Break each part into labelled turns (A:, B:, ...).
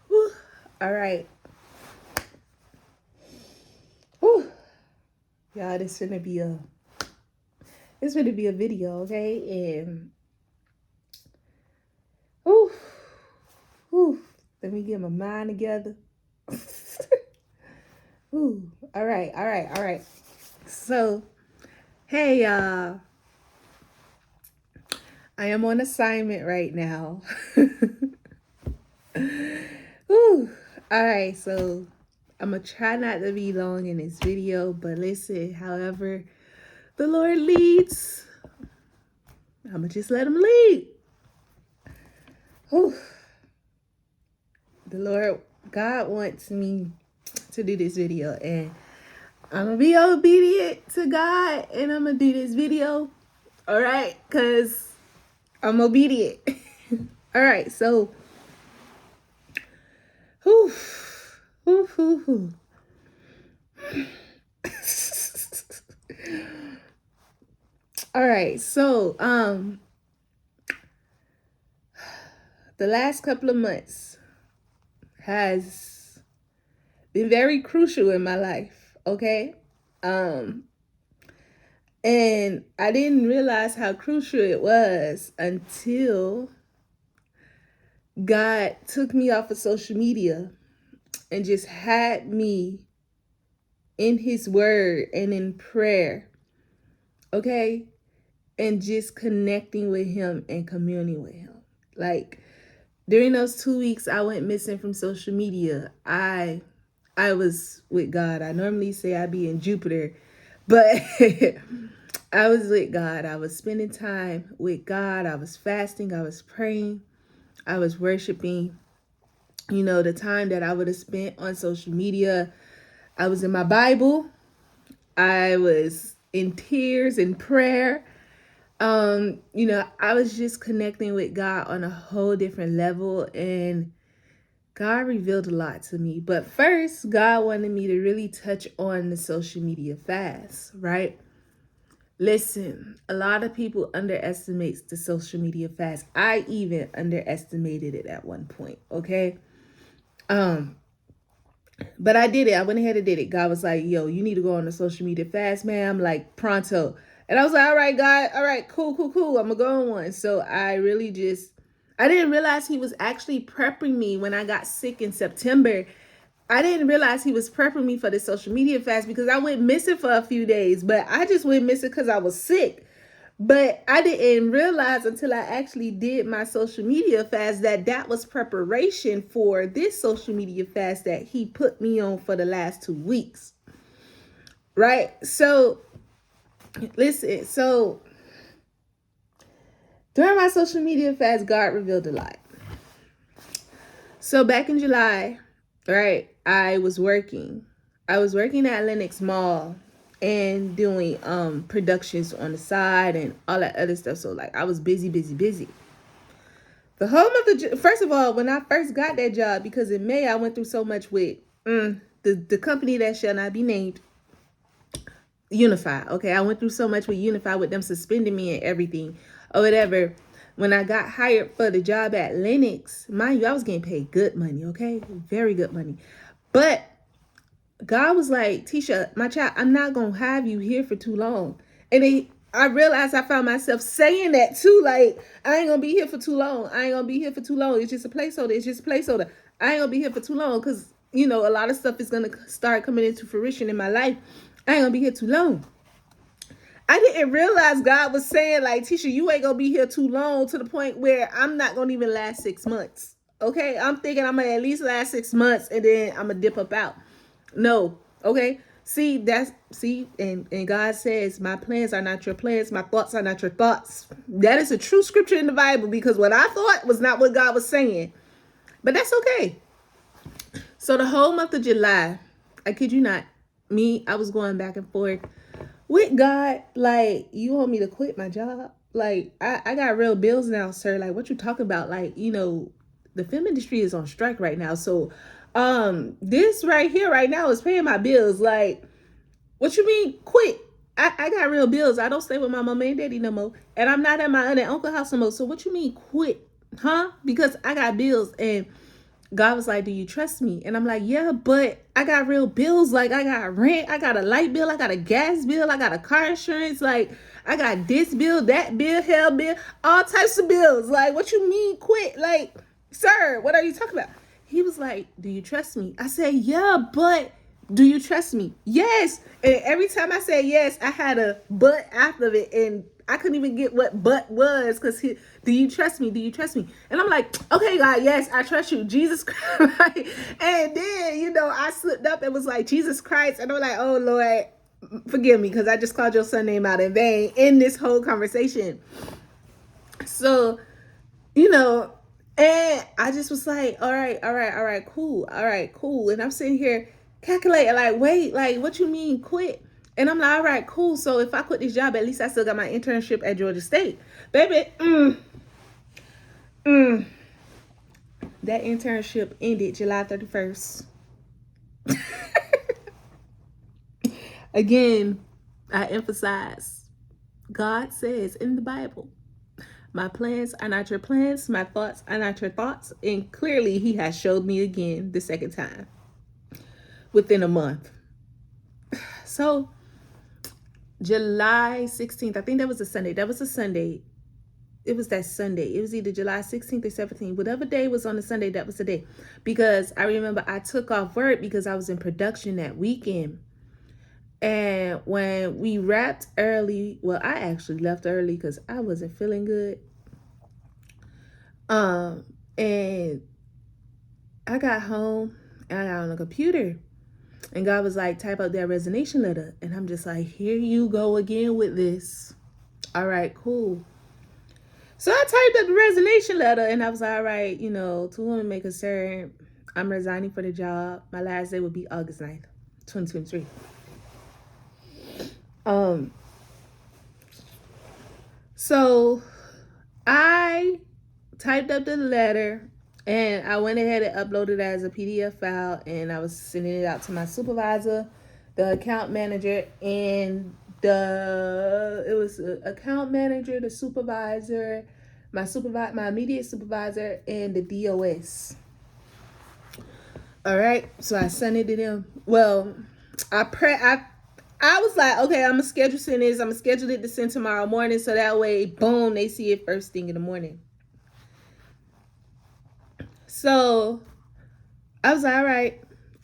A: Whew. All right. Whew. Y'all, this gonna be a video, okay? And whew, whew, let me get my mind together. Ooh, all right. So, hey y'all, I am on assignment right now. Ooh, all right, so I'm gonna try not to be long in this video, but listen, however the Lord leads, I'm gonna just let him lead. Whew. The Lord, God wants me to do this video, and I'm gonna be obedient to God, and I'm gonna do this video, all right? Because I'm obedient. All right, so, whew, whew, whew, whew. All right, so the last couple of months has been very crucial in my life, okay? Um and I didn't realize how crucial it was until God took me off of social media and just had me in his word and in prayer, okay? And just connecting with him and communing with him. Like during those 2 weeks I went missing from social media, I was with God. I normally say I be in Jupiter, but I was with God. I was spending time with God. I was fasting. I was praying. I was worshiping. You know, the time that I would have spent on social media, I was in my Bible. I was in tears and prayer. I was just connecting with God on a whole different level, and God revealed a lot to me. But first, God wanted me to really touch on the social media fast, right? Listen, a lot of people underestimates the social media fast. I even underestimated it at one point, okay? Um, but I did it. I went ahead and did it. God was like, yo, you need to go on the social media fast, man. I'm like, pronto. And I was like, all right, God, all right, cool. I'm gonna go on one. So I didn't realize he was actually prepping me when I got sick in September. I didn't realize he was prepping me for the social media fast because I went missing for a few days, but I just went missing because I was sick. But I didn't realize until I actually did my social media fast that that was preparation for this social media fast that he put me on for the last 2 weeks. Right? So, listen, so during my social media fast, God revealed a lot. So back in July, right, I was working. I was working at Lenox Mall and doing productions on the side and all that other stuff. So like I was busy. The whole month of first of all, when I first got that job, because in May I went through so much with the company that shall not be named, Unify. Okay, I went through so much with Unify, with them suspending me and everything or whatever. When I got hired for the job at Lenox, mind you, I was getting paid good money, okay? Very good money. But God was like, Tisha, my child, I'm not going to have you here for too long. And I realized I found myself saying that too. Like, I ain't going to be here for too long. It's just a placeholder. I ain't going to be here for too long because, a lot of stuff is going to start coming into fruition in my life. I ain't going to be here too long. I didn't realize God was saying, like, Tisha, you ain't going to be here too long, to the point where I'm not going to even last 6 months. Okay? I'm thinking I'm going to at least last 6 months and then I'm going to dip up out. No. Okay? And God says, my plans are not your plans. My thoughts are not your thoughts. That is a true scripture in the Bible, because what I thought was not what God was saying. But that's okay. So the whole month of July, I kid you not, I was going back and forth with God. Like, you want me to quit my job? Like, I got real bills now, sir. Like, what you talking about? Like, the film industry is on strike right now. So, this right here right now is paying my bills. Like, what you mean quit? I got real bills. I don't stay with my mama and daddy no more. And I'm not at my aunt and uncle house no more. So what you mean quit? Huh? Because I got bills. And God was like, do you trust me? And I'm like, yeah, but I got real bills. Like, I got rent, I got a light bill, I got a gas bill, I got a car insurance. Like, I got this bill, that bill, hell bill, all types of bills. Like, what you mean quit? Like, sir, what are you talking about? He was like, do you trust me? I said, yeah, but do you trust me? Yes. And every time I said yes, I had a but after it. And I couldn't even get what but was because he, do you trust me? Do you trust me? And I'm like, okay, God, yes, I trust you. Jesus Christ. And then, I slipped up and was like, Jesus Christ. And I'm like, oh, Lord, forgive me because I just called your son name out in vain in this whole conversation. So, and I just was like, all right, cool. All right, cool. And I'm sitting here calculating, like, wait, like, what you mean quit? And I'm like, all right, cool. So if I quit this job, at least I still got my internship at Georgia State. Baby, that internship ended July 31st. Again, I emphasize, God says in the Bible, my plans are not your plans, my thoughts are not your thoughts. And clearly he has showed me again the second time within a month. So July 16th, I think that was a Sunday. It was that Sunday. It was either July 16th or 17th. Whatever day was on the Sunday, that was the day. Because I remember I took off work because I was in production that weekend. And when we wrapped early, well, I actually left early because I wasn't feeling good. And I got home and I got on the computer. And God was like, type out that resignation letter. And I'm just like, here you go again with this. All right, cool. So I typed up the resignation letter and I was like, all right, to whom it may concern, I'm resigning for the job. My last day would be August 9th, 2023. So I typed up the letter and I went ahead and uploaded it as a PDF file and I was sending it out to my supervisor, the account manager, and it was the account manager, the supervisor, my immediate supervisor, and the DOS. All right, so I sent it to them. Well, I was like, okay, I'm gonna schedule send this. I'm gonna schedule it to send tomorrow morning, so that way, boom, they see it first thing in the morning. So I was like, all right.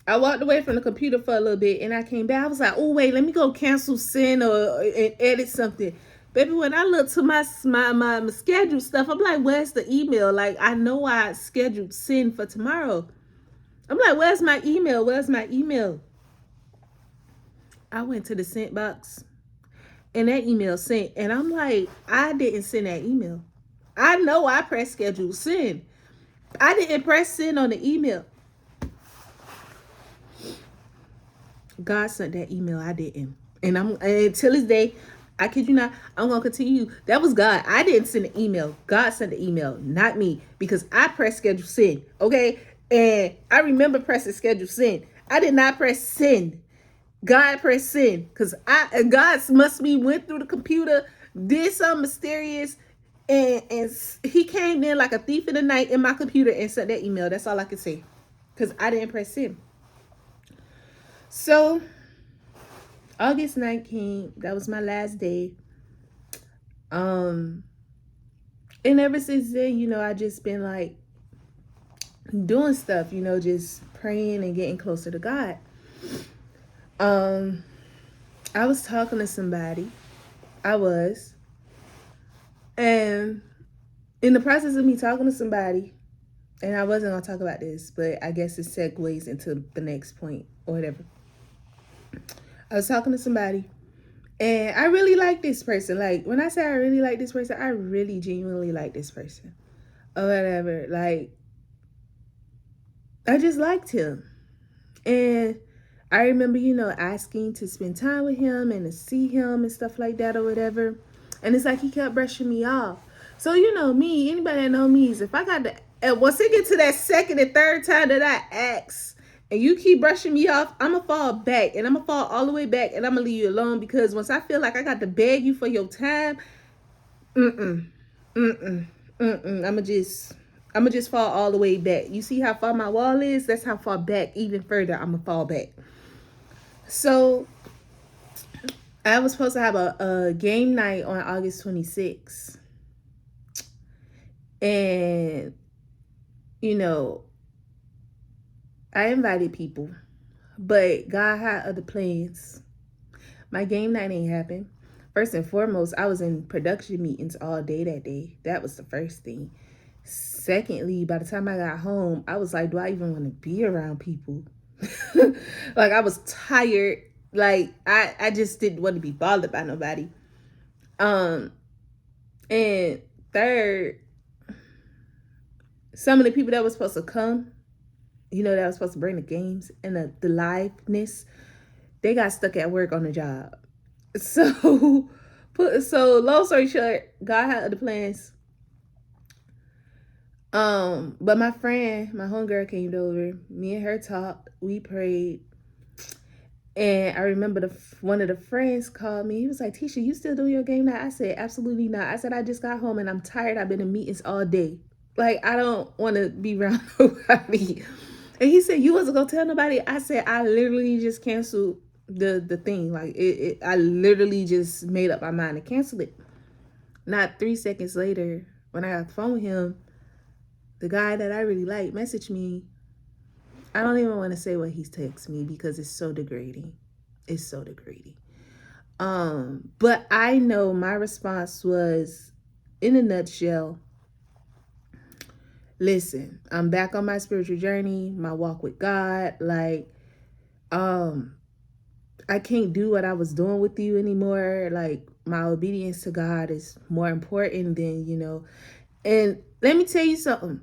A: I walked away from the computer for a little bit and I came back. I was like, oh, wait, let me go cancel send and edit something. Baby, when I look to my scheduled stuff, I'm like, where's the email? Like, I know I scheduled send for tomorrow. I'm like, where's my email? Where's my email? I went to the sent box and that email sent. And I'm like, I didn't send that email. I know I pressed schedule send. I didn't press send on the email. God sent that email. I didn't. And until this day, I kid you not, I'm going to continue. That was God. I didn't send an email. God sent the email, not me, because I pressed schedule send. Okay. And I remember pressing schedule send. I did not press send. God pressed send because God must be went through the computer, did something mysterious, and he came in like a thief in the night in my computer and sent that email. That's all I can say because I didn't press send. So August 19th, that was my last day. And ever since then, I just been like doing stuff, just praying and getting closer to God. I was talking to somebody. And in the process of me talking to somebody, and I wasn't going to talk about this, but I guess it segues into the next point or whatever. I was talking to somebody and I really like this person. Like when I say I really like this person, I really genuinely like this person or whatever. Like I just liked him. And I remember, asking to spend time with him and to see him and stuff like that or whatever. And it's like he kept brushing me off. So, me, anybody that know me is if I got to, once it get to that second and third time that I ask and you keep brushing me off, I'm going to fall back, and I'm going to fall all the way back, and I'm going to leave you alone, because once I feel like I got to beg you for your time, I'ma just fall all the way back. You see how far my wall is? That's how far back, even further, I'ma fall back. So I was supposed to have a game night on August 26th. And, you know, I invited people, but God had other plans. My game night ain't happen. First and foremost, I was in production meetings all day that day. That was the first thing. Secondly, by the time I got home, I was like, do I even want to be around people? Like, I was tired. Like, I just didn't want to be bothered by nobody. And third, some of the people that were supposed to come, you know, that was supposed to bring the games and the liveness, they got stuck at work on the job. So long story short, God had other plans. But my friend, my homegirl came over. Me and her talked. We prayed. And I remember one of the friends called me. He was like, Tisha, you still doing your game night? I said, absolutely not. I said, I just got home and I'm tired. I've been in meetings all day. Like, I don't want to be around nobody. And he said, you wasn't going to tell nobody? I said, I literally just canceled the thing. Like, I literally just made up my mind to cancel it. Not 3 seconds later, when I got the phone with him, the guy that I really like messaged me. I don't even want to say what he's texted me because it's so degrading. It's so degrading. But I know my response was, in a nutshell, listen, I'm back on my spiritual journey, my walk with God. Like, I can't do what I was doing with you anymore. Like, my obedience to God is more important than, you know. And let me tell you something.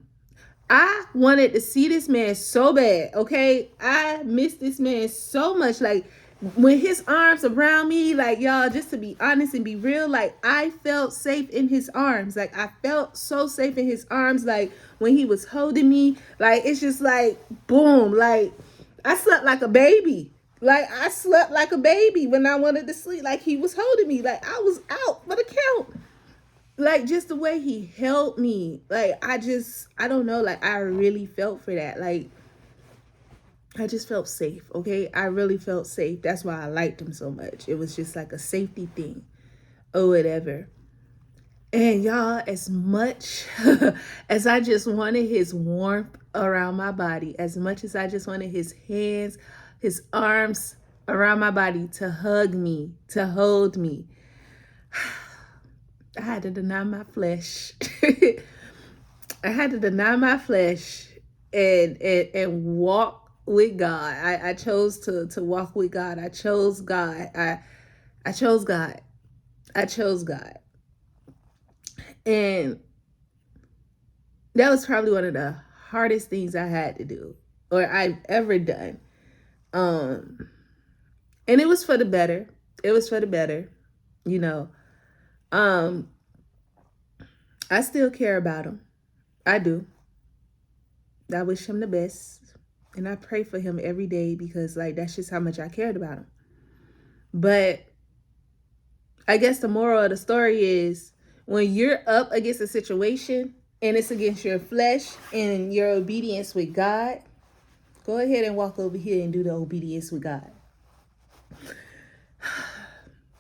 A: I wanted to see this man so bad, okay? I miss this man so much. Like, when his arms around me, like, y'all, just to be honest and be real, like, I felt safe in his arms. Like, I felt so safe in his arms. Like, when he was holding me, like, it's just like, boom. Like, I slept like a baby. Like, I slept like a baby when I wanted to sleep. Like, he was holding me. Like, I was out for the count. Like, just the way he held me. Like, I don't know. Like, I really felt for that. Like, I just felt safe, okay? I really felt safe. That's why I liked him so much. It was just like a safety thing or whatever. And y'all, as much as I just wanted his warmth around my body, as much as I just wanted his hands, his arms around my body to hug me, to hold me, I had to deny my flesh. I had to deny my flesh and walk with God. I chose to walk with God. I chose God. I chose God. I chose God. And that was probably one of the hardest things I had to do or I've ever done. And it was for the better. It was for the better, you know. I still care about him. I do. I wish him the best. And I pray for him every day because, like, that's just how much I cared about him. But I guess the moral of the story is when you're up against a situation and it's against your flesh and your obedience with God, go ahead and walk over here and do the obedience with God.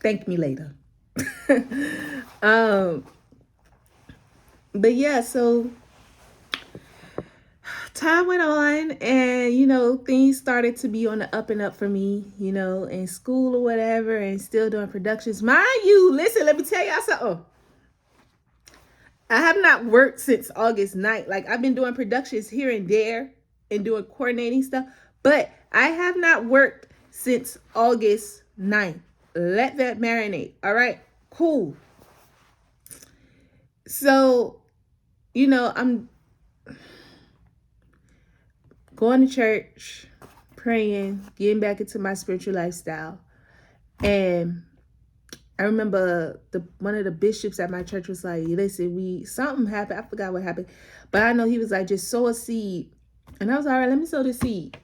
A: Thank me later. But yeah, so time went on and, you know, things started to be on the up and up for me, you know, in school or whatever, and still doing productions. Mind you, listen, let me tell y'all something. I have not worked since August 9th. Like, I've been doing productions here and there and doing coordinating stuff, but I have not worked since August 9th. Let that marinate. All right, cool. So, you know, I'm going to church, praying, getting back into my spiritual lifestyle. And I remember one of the bishops at my church was like, listen, something happened. I forgot what happened. But I know he was like, just sow a seed. And I was all right, let me sow the seed.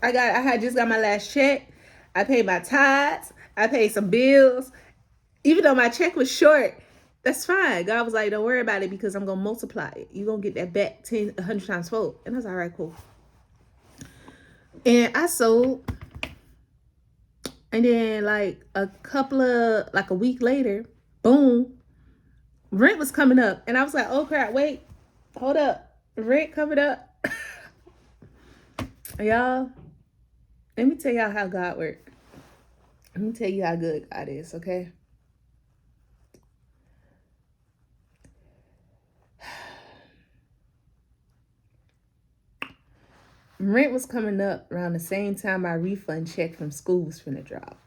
A: I had just got my last check. I paid my tithes. I paid some bills. Even though my check was short, that's fine. God was like, don't worry about it because I'm going to multiply it. You're going to get that back 100 times fold. And I was all right, cool. And I sold. And then like a week later, boom, rent was coming up. And I was like, oh crap, wait, hold up. Rent coming up. Y'all, let me tell y'all how God works. Let me tell you how good God is, okay? Rent was coming up around the same time my refund check from school was finna drop.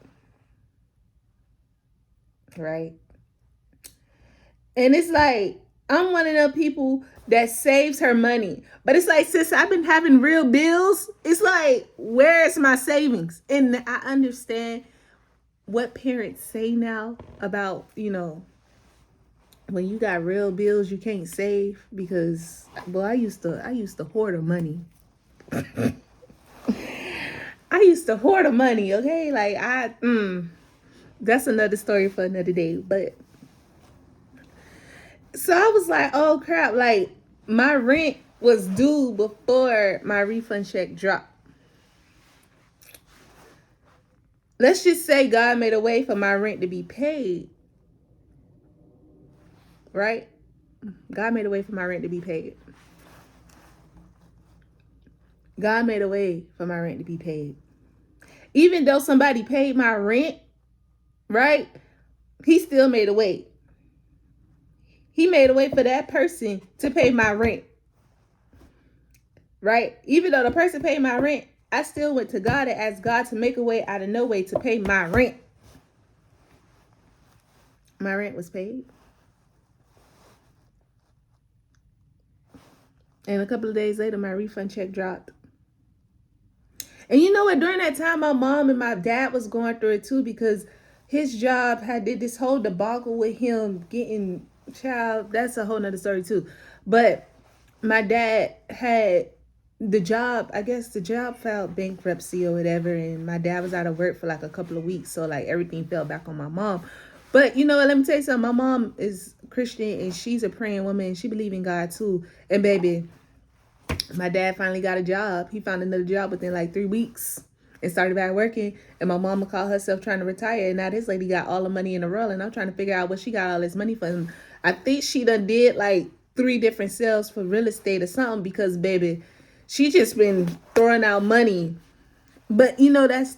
A: Right? And it's like, I'm one of the people that saves her money. But it's like, since I've been having real bills, it's like, where's my savings? And I understand what parents say now about, when you got real bills, you can't save because, well, I used to hoard the money. I used to hoard the money, okay? Like that's another story for another day. But so I was like, oh crap, like my rent was due before my refund check dropped. Let's just say God made a way for my rent to be paid. Right? God made a way for my rent to be paid. God made a way for my rent to be paid. Even though somebody paid my rent, right? He still made a way. He made a way for that person to pay my rent. Right? Even though the person paid my rent, I still went to God and asked God to make a way out of no way to pay my rent. My rent was paid. And a couple of days later, my refund check dropped. And you know what? During that time, my mom and my dad was going through it too because his job did this whole debacle with him getting child. That's a whole nother story too. But my dad had the job, I guess the job filed bankruptcy or whatever. And my dad was out of work for like a couple of weeks. So like everything fell back on my mom. But you know what? Let me tell you something. My mom is Christian and she's a praying woman. And she believes in God too. And baby, my dad finally got a job. He found another job within like 3 weeks and started back working. And my mama called herself trying to retire. And now this lady got all the money in the world. And I'm trying to figure out what she got all this money from. I think she done did like 3 different sales for real estate or something because baby, she just been throwing out money. But you know, that's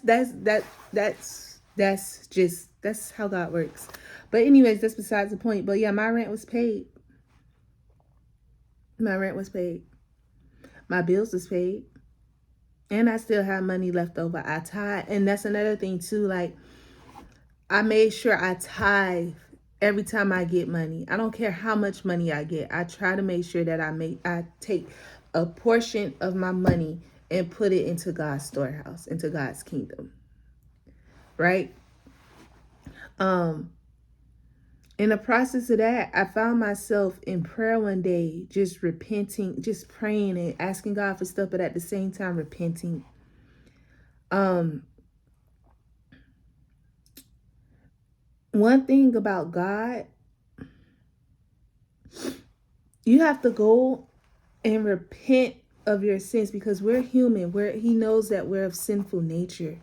A: how God works. But anyways, that's besides the point. But yeah, my rent was paid. My rent was paid. My bills was paid. And I still have money left over. I tithe. And that's another thing too. Like, I made sure I tithe every time I get money. I don't care how much money I get. I try to make sure that I take a portion of my money and put it into God's storehouse, into God's kingdom. Right? In the process of that, I found myself in prayer one day, just repenting, just praying and asking God for stuff, but at the same time repenting. One thing about God, you have to go and repent of your sins because we're human. He knows that we're of sinful nature.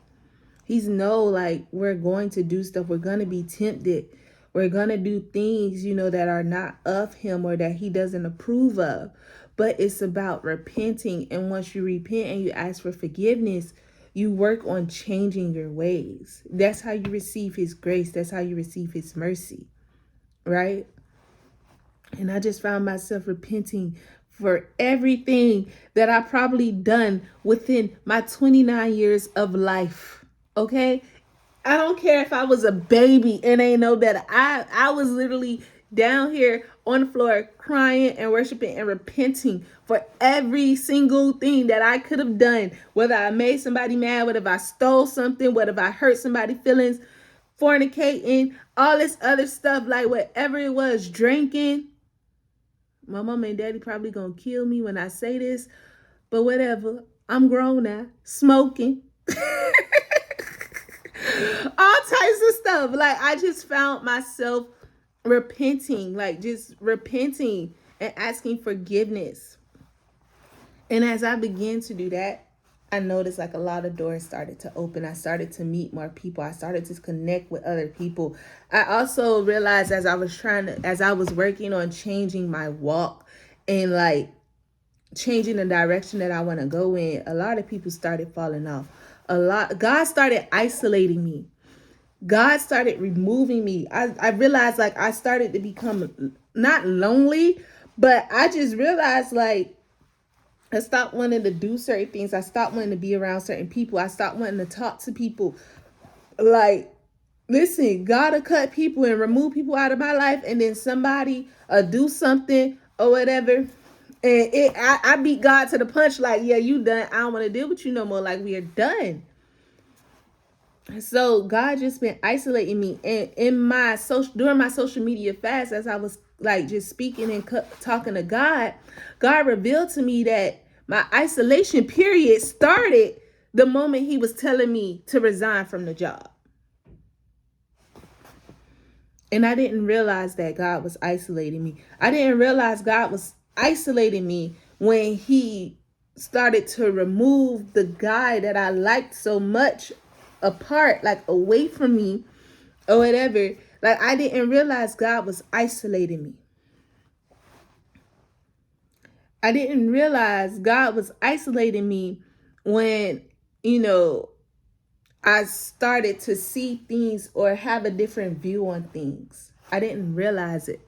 A: He's like we're going to do stuff. We're going to be tempted. We're going to do things, that are not of him or that he doesn't approve of. But it's about repenting. And once you repent and you ask for forgiveness, you work on changing your ways. That's how you receive his grace. That's how you receive his mercy. Right? And I just found myself repenting for everything that I probably done within my 29 years of life. Okay? I don't care if I was a baby and ain't know better. I was literally down here on the floor crying and worshiping and repenting for every single thing that I could have done. Whether I made somebody mad, whether I stole something, whether I hurt somebody's feelings, fornicating, all this other stuff, like whatever it was, drinking. My mama and daddy probably gonna kill me when I say this, but whatever. I'm grown now, smoking. All types of stuff. Like, I just found myself repenting, like just repenting and asking forgiveness. And as I began to do that, I noticed like a lot of doors started to open. I started to meet more people. I started to connect with other people. I also realized as I was working on changing my walk and like changing the direction that I want to go in, a lot of people started falling off. God started isolating me. God started removing me. I realized like I started to become not lonely, but I just realized like I stopped wanting to do certain things. I stopped wanting to be around certain people. I stopped wanting to talk to people. Like, listen, gotta cut people and remove people out of my life, and then somebody do something or whatever. And I beat God to the punch, like, yeah, you done. I don't want to deal with you no more. Like, we are done. So God just been isolating me, and during my social media fast, as I was like just speaking and talking to God, God revealed to me that my isolation period started the moment He was telling me to resign from the job. And I didn't realize that God was isolating me. I didn't realize God was isolating me when He started to remove the guy that I liked so much apart, like away from me or whatever. Like, I didn't realize God was isolating me. I didn't realize God was isolating me when, you know, I started to see things or have a different view on things. I didn't realize it.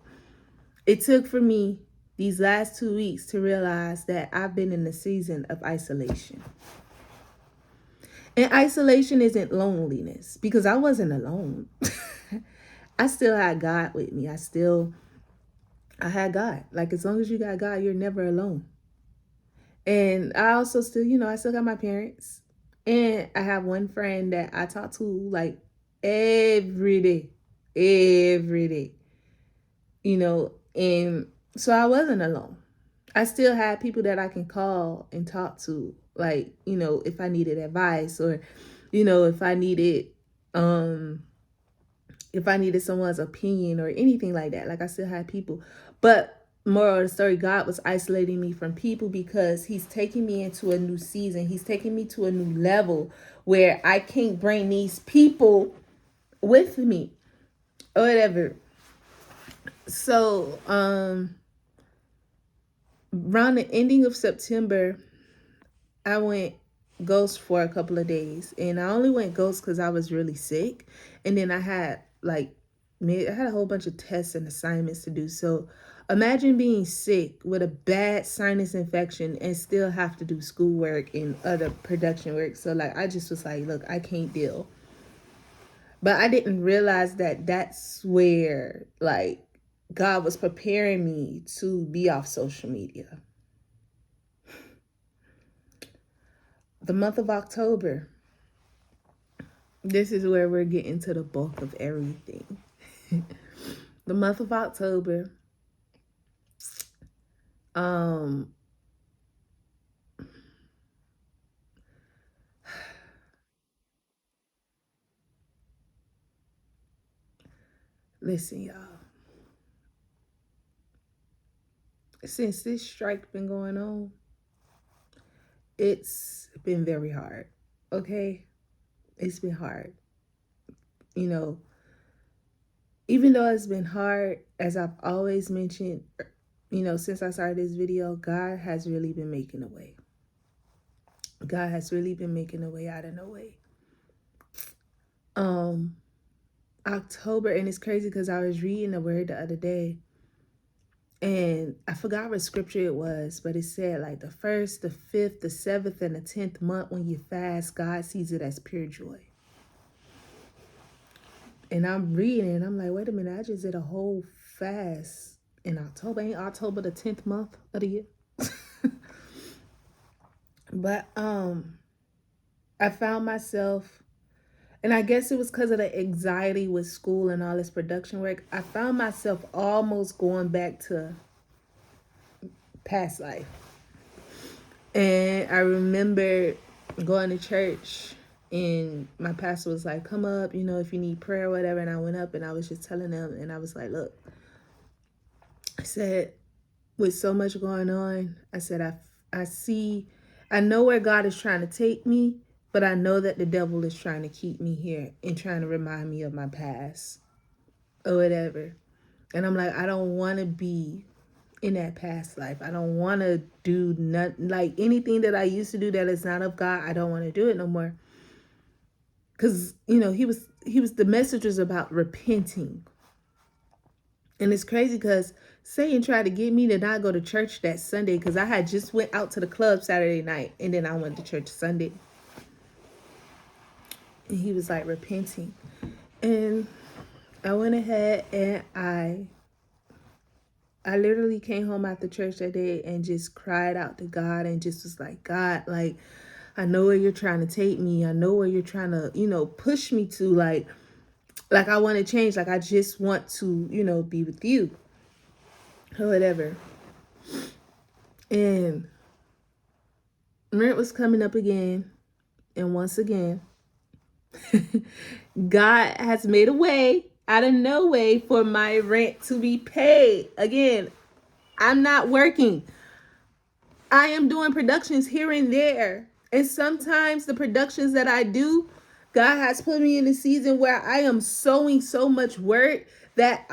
A: It took for me these last 2 weeks to realize that I've been in a season of isolation. And isolation isn't loneliness, because I wasn't alone. I still had God with me. I had God. Like, as long as you got God, you're never alone. And I also still, I still got my parents. And I have one friend that I talk to like every day. Every day. And so I wasn't alone. I still had people that I can call and talk to, like, if I needed advice, or, if I needed someone's opinion or anything like that. Like, I still had people. But moral of the story, God was isolating me from people because He's taking me into a new season. He's taking me to a new level where I can't bring these people with me or whatever. So, around the ending of September, I went ghost for a couple of days. And I only went ghost because I was really sick. And then I had a whole bunch of tests and assignments to do. So imagine being sick with a bad sinus infection and still have to do schoolwork and other production work. So like, I just was like, look, I can't deal. But I didn't realize that that's where like God was preparing me to be off social media. The month of October, this is where we're getting to the bulk of everything. The month of October, listen, y'all. Since this strike been going on, it's been very hard. Okay? It's been hard. Even though it's been hard, as I've always mentioned, since I started this video, God has really been making a way. God has really been making a way out of no way. October, and it's crazy because I was reading the word the other day, and I forgot what scripture it was, but it said like the 1st, the 5th, the 7th, and the 10th month when you fast, God sees it as pure joy. And I'm reading and I'm like, wait a minute, I just did a whole fast in October. Ain't October the 10th month of the year? But I found myself, and I guess it was because of the anxiety with school and all this production work, I found myself almost going back to past life. And I remember going to church, and my pastor was like, come up, if you need prayer or whatever. And I went up and I was just telling them, and I was like, look, I said, with so much going on, I said, I know where God is trying to take me, but I know that the devil is trying to keep me here and trying to remind me of my past or whatever. And I'm like, I don't want to be in that past life. I don't want to do nothing, like anything that I used to do that is not of God. I don't want to do it no more. Because, the message was about repenting. And it's crazy because Satan tried to get me to not go to church that Sunday, because I had just went out to the club Saturday night and then I went to church Sunday. And he was like, repenting. And I went ahead and I literally came home after church that day and just cried out to God and just was like, God, like, I know where you're trying to take me. I know where you're trying to, push me to, like I want to change. Like, I just want to, be with you or whatever. And rent was coming up again. And once again, God has made a way out of no way for my rent to be paid. Again, I'm not working. I am doing productions here and there. And sometimes the productions that I do, God has put me in a season where I am sowing so much work that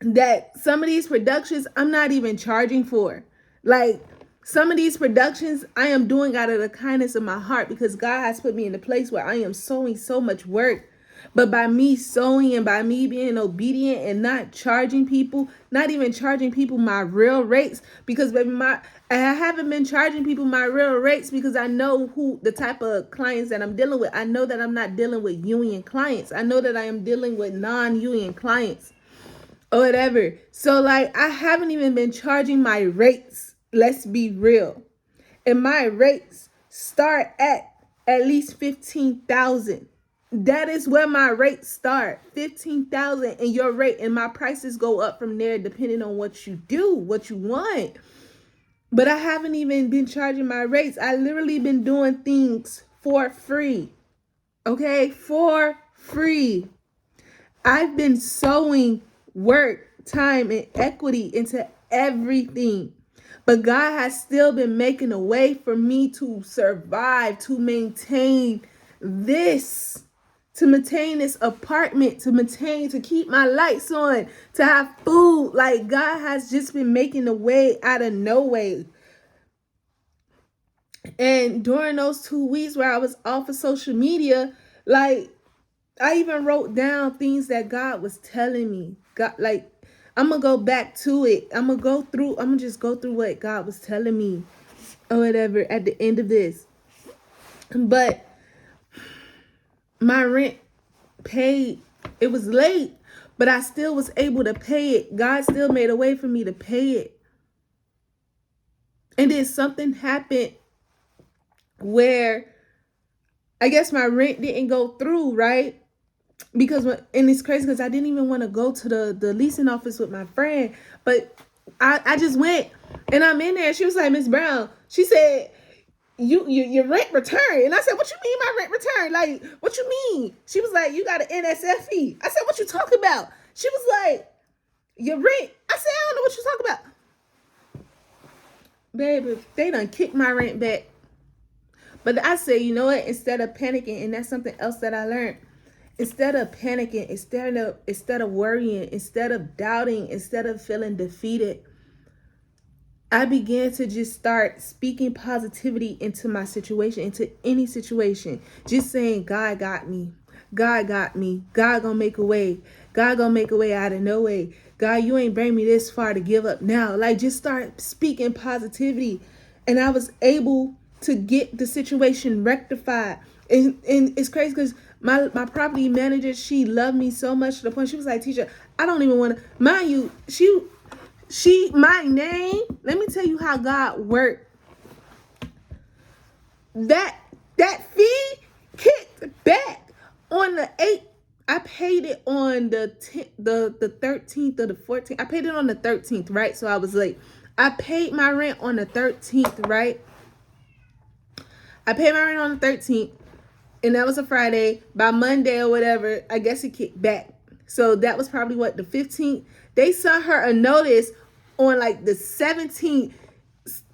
A: that some of these productions I'm not even charging for. Like, some of these productions I am doing out of the kindness of my heart, because God has put me in a place where I am sowing so much work. But by me sowing and by me being obedient and not charging people, not even charging people my real rates, because baby, I haven't been charging people my real rates because I know who the type of clients that I'm dealing with. I know that I'm not dealing with union clients. I know that I am dealing with non-union clients or whatever. So like, I haven't even been charging my rates. Let's be real. And my rates start at least 15,000. That is where my rates start, 15,000, and your rate, and my prices go up from there depending on what you do, what you want. But I haven't even been charging my rates. I literally been doing things for free. Okay, for free. I've been sowing work, time, and equity into everything. But God has still been making a way for me to survive, to maintain this. To maintain this apartment, to keep my lights on, to have food. Like, God has just been making a way out of no way. And during those 2 weeks where I was off of social media, like, I even wrote down things that God was telling me. God, like, I'm going to go back to it. I'm going to just go through what God was telling me or whatever at the end of this. But my rent paid. It was late, but I still was able to pay it. God still made a way for me to pay it. And then something happened where I guess my rent didn't go through, right? Because, and it's crazy because I didn't even want to go to the leasing office with my friend, but I just went, and I'm in there. She was like, Miss Brown, she said, your rent returned. And I said, what you mean my rent returned? Like, what you mean? She was like, you got an NSFE. I said, what you talking about? She was like, your rent. I said, I don't know what you talking about. Baby, they done kicked my rent back. But I said, you know what? Instead of panicking, and that's something else that I learned. Instead of panicking, instead of worrying, instead of doubting, instead of feeling defeated, I began to just start speaking positivity into my situation, into any situation. Just saying, God got me. God got me. God gonna make a way. God gonna make a way out of no way. God, you ain't bring me this far to give up now. Like, just start speaking positivity. And I was able to get the situation rectified. And it's crazy because my property manager, she loved me so much to the point she was like, Teacher, I don't even want to, mind you, my name, let me tell you how God worked. That fee kicked back on the 8th. I paid it on the 13th or the 14th. I paid it on the 13th, right? So I was late. I paid my rent on the 13th, right? I paid my rent on the 13th, and that was a Friday. By Monday or whatever, I guess it kicked back. So that was probably what, the 15th? They sent her a notice on like the 17th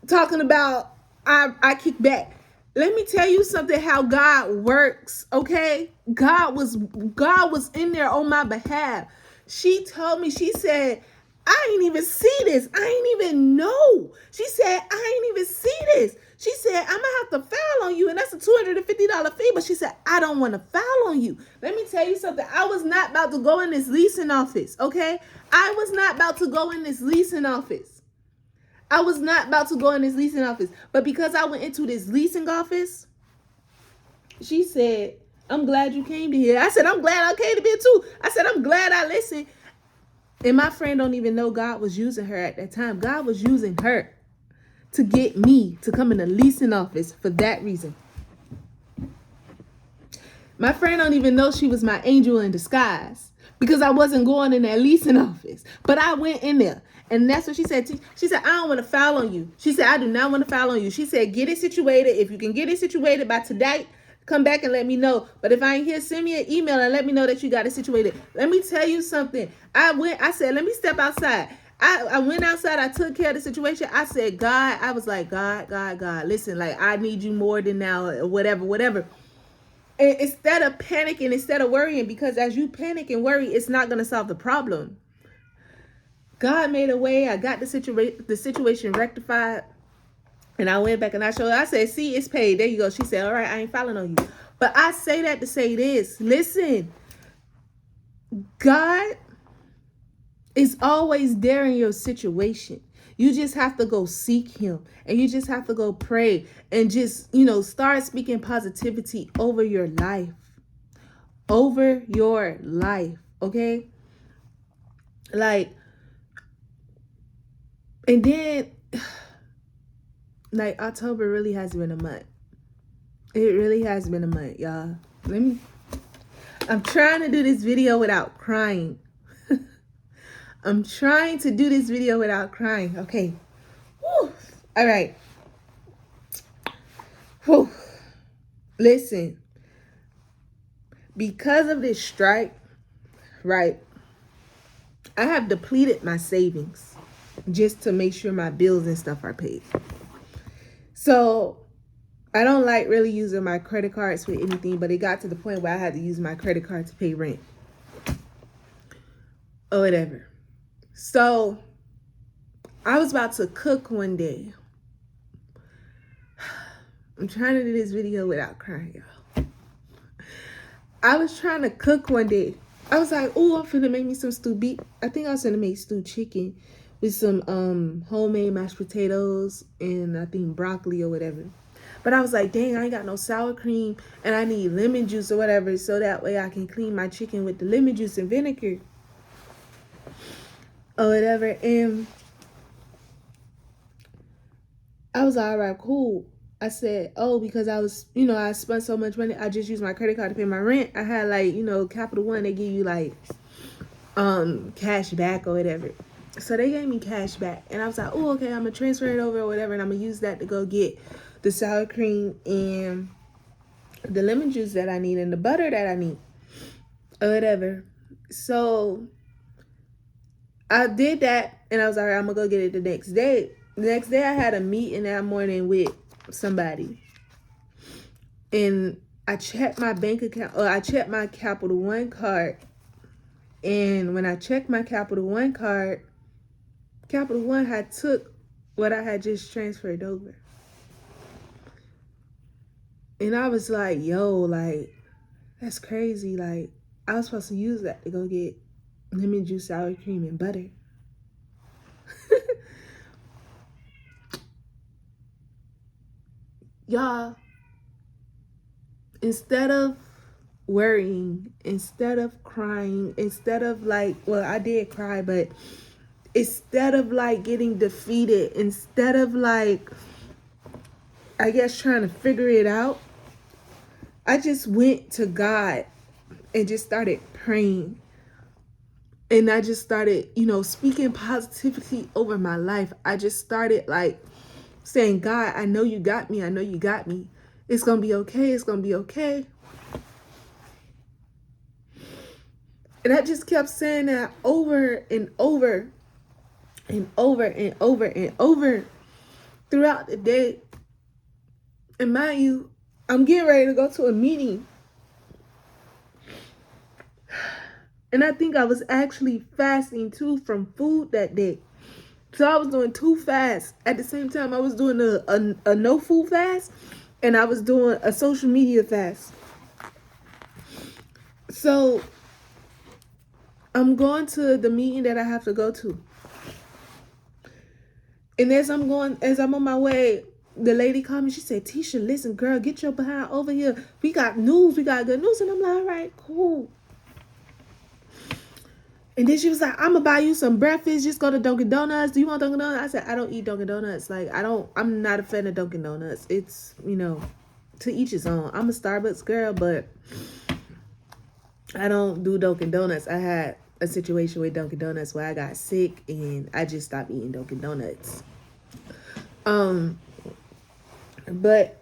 A: talking about I kicked back. Let me tell you something, how God works, okay? God was in there on my behalf. She told me, she said, I ain't even see this. I ain't even know. She said, I ain't even see this. She said, I'm going to have to file on you, and that's a $250 fee. But she said, I don't want to file on you. Let me tell you something. I was not about to go in this leasing office, okay? I was not about to go in this leasing office. I was not about to go in this leasing office. But because I went into this leasing office, she said, I'm glad you came to here. I said, I'm glad I came to here too. I said, I'm glad I listened. And my friend don't even know God was using her at that time. God was using her to get me to come in the leasing office for that reason. My friend don't even know she was my angel in disguise because I wasn't going in that leasing office. But I went in there. And that's what she said. She said, I don't want to foul on you. She said, I do not want to foul on you. She said, get it situated. If you can get it situated by today, come back and let me know. But if I ain't here, send me an email and let me know that you got it situated. Let me tell you something. I said, let me step outside. I went outside. I took care of the situation. I said, God, I was like, God, listen, like, I need you more than now, or whatever. And instead of panicking, instead of worrying, because as you panic and worry, it's not going to solve the problem. God made a way. I got the situation rectified. And I went back and I showed her. I said, see, it's paid. There you go. She said, all right, I ain't filing on you. But I say that to say this. Listen, God is always there in your situation. You just have to go seek him. And you just have to go pray. And just, start speaking positivity over your life. Over your life. Okay? Like, and then, like, October really has been a month. It really has been a month, y'all. I'm trying to do this video without crying. I'm trying to do this video without crying. Okay. Whew. All right. Whew. Listen. Because of this strike, right, I have depleted my savings just to make sure my bills and stuff are paid. So I don't like really using my credit cards for anything, but it got to the point where I had to use my credit card to pay rent or whatever. So I was about to cook one day. I'm trying to do this video without crying, y'all. I was trying to cook one day. I was like, oh, I'm finna make me some stew beef. I think I was gonna make stewed chicken with some homemade mashed potatoes and I think broccoli or whatever. But I was like, dang, I ain't got no sour cream and I need lemon juice or whatever, so that way I can clean my chicken with the lemon juice and vinegar or whatever. And I was like, all right, cool. I said, oh, because I was, I spent so much money. I just used my credit card to pay my rent. I had like, Capital One, they give you like cash back or whatever. So they gave me cash back. And I was like, oh, okay, I'm going to transfer it over or whatever. And I'm going to use that to go get the sour cream and the lemon juice that I need and the butter that I need or whatever. So I did that and I was like, all right, I'm going to go get it the next day. The next day I had a meeting that morning with somebody. And I checked my bank account, or I checked my Capital One card. And when I checked my Capital One card, Capital One had took what I had just transferred over. And I was like, yo, like, that's crazy. Like, I was supposed to use that to go get lemon juice, sour cream, and butter. Y'all, instead of worrying, instead of crying, instead of like, well, I did cry, but instead of like getting defeated, instead of like, I guess trying to figure it out, I just went to God and just started praying. And I just started, speaking positivity over my life. I just started like saying, God, I know you got me. I know you got me. It's going to be okay. It's going to be okay. And I just kept saying that over and over and over and over and over throughout the day. And mind you, I'm getting ready to go to a meeting. And I think I was actually fasting too from food that day. So I was doing 2 fasts. At the same time, I was doing a no food fast, and I was doing a social media fast. So I'm going to the meeting that I have to go to. And as I'm on my way, the lady called me. She said, Tisha, listen, girl, get your behind over here. We got news. We got good news. And I'm like, all right, cool. And then she was like, I'm gonna buy you some breakfast. Just go to Dunkin' Donuts. Do you want Dunkin' Donuts? I said, I don't eat Dunkin' Donuts. Like, I'm not a fan of Dunkin' Donuts. It's, to each his own. I'm a Starbucks girl, but I don't do Dunkin' Donuts. I had a situation with Dunkin' Donuts where I got sick and I just stopped eating Dunkin' Donuts. But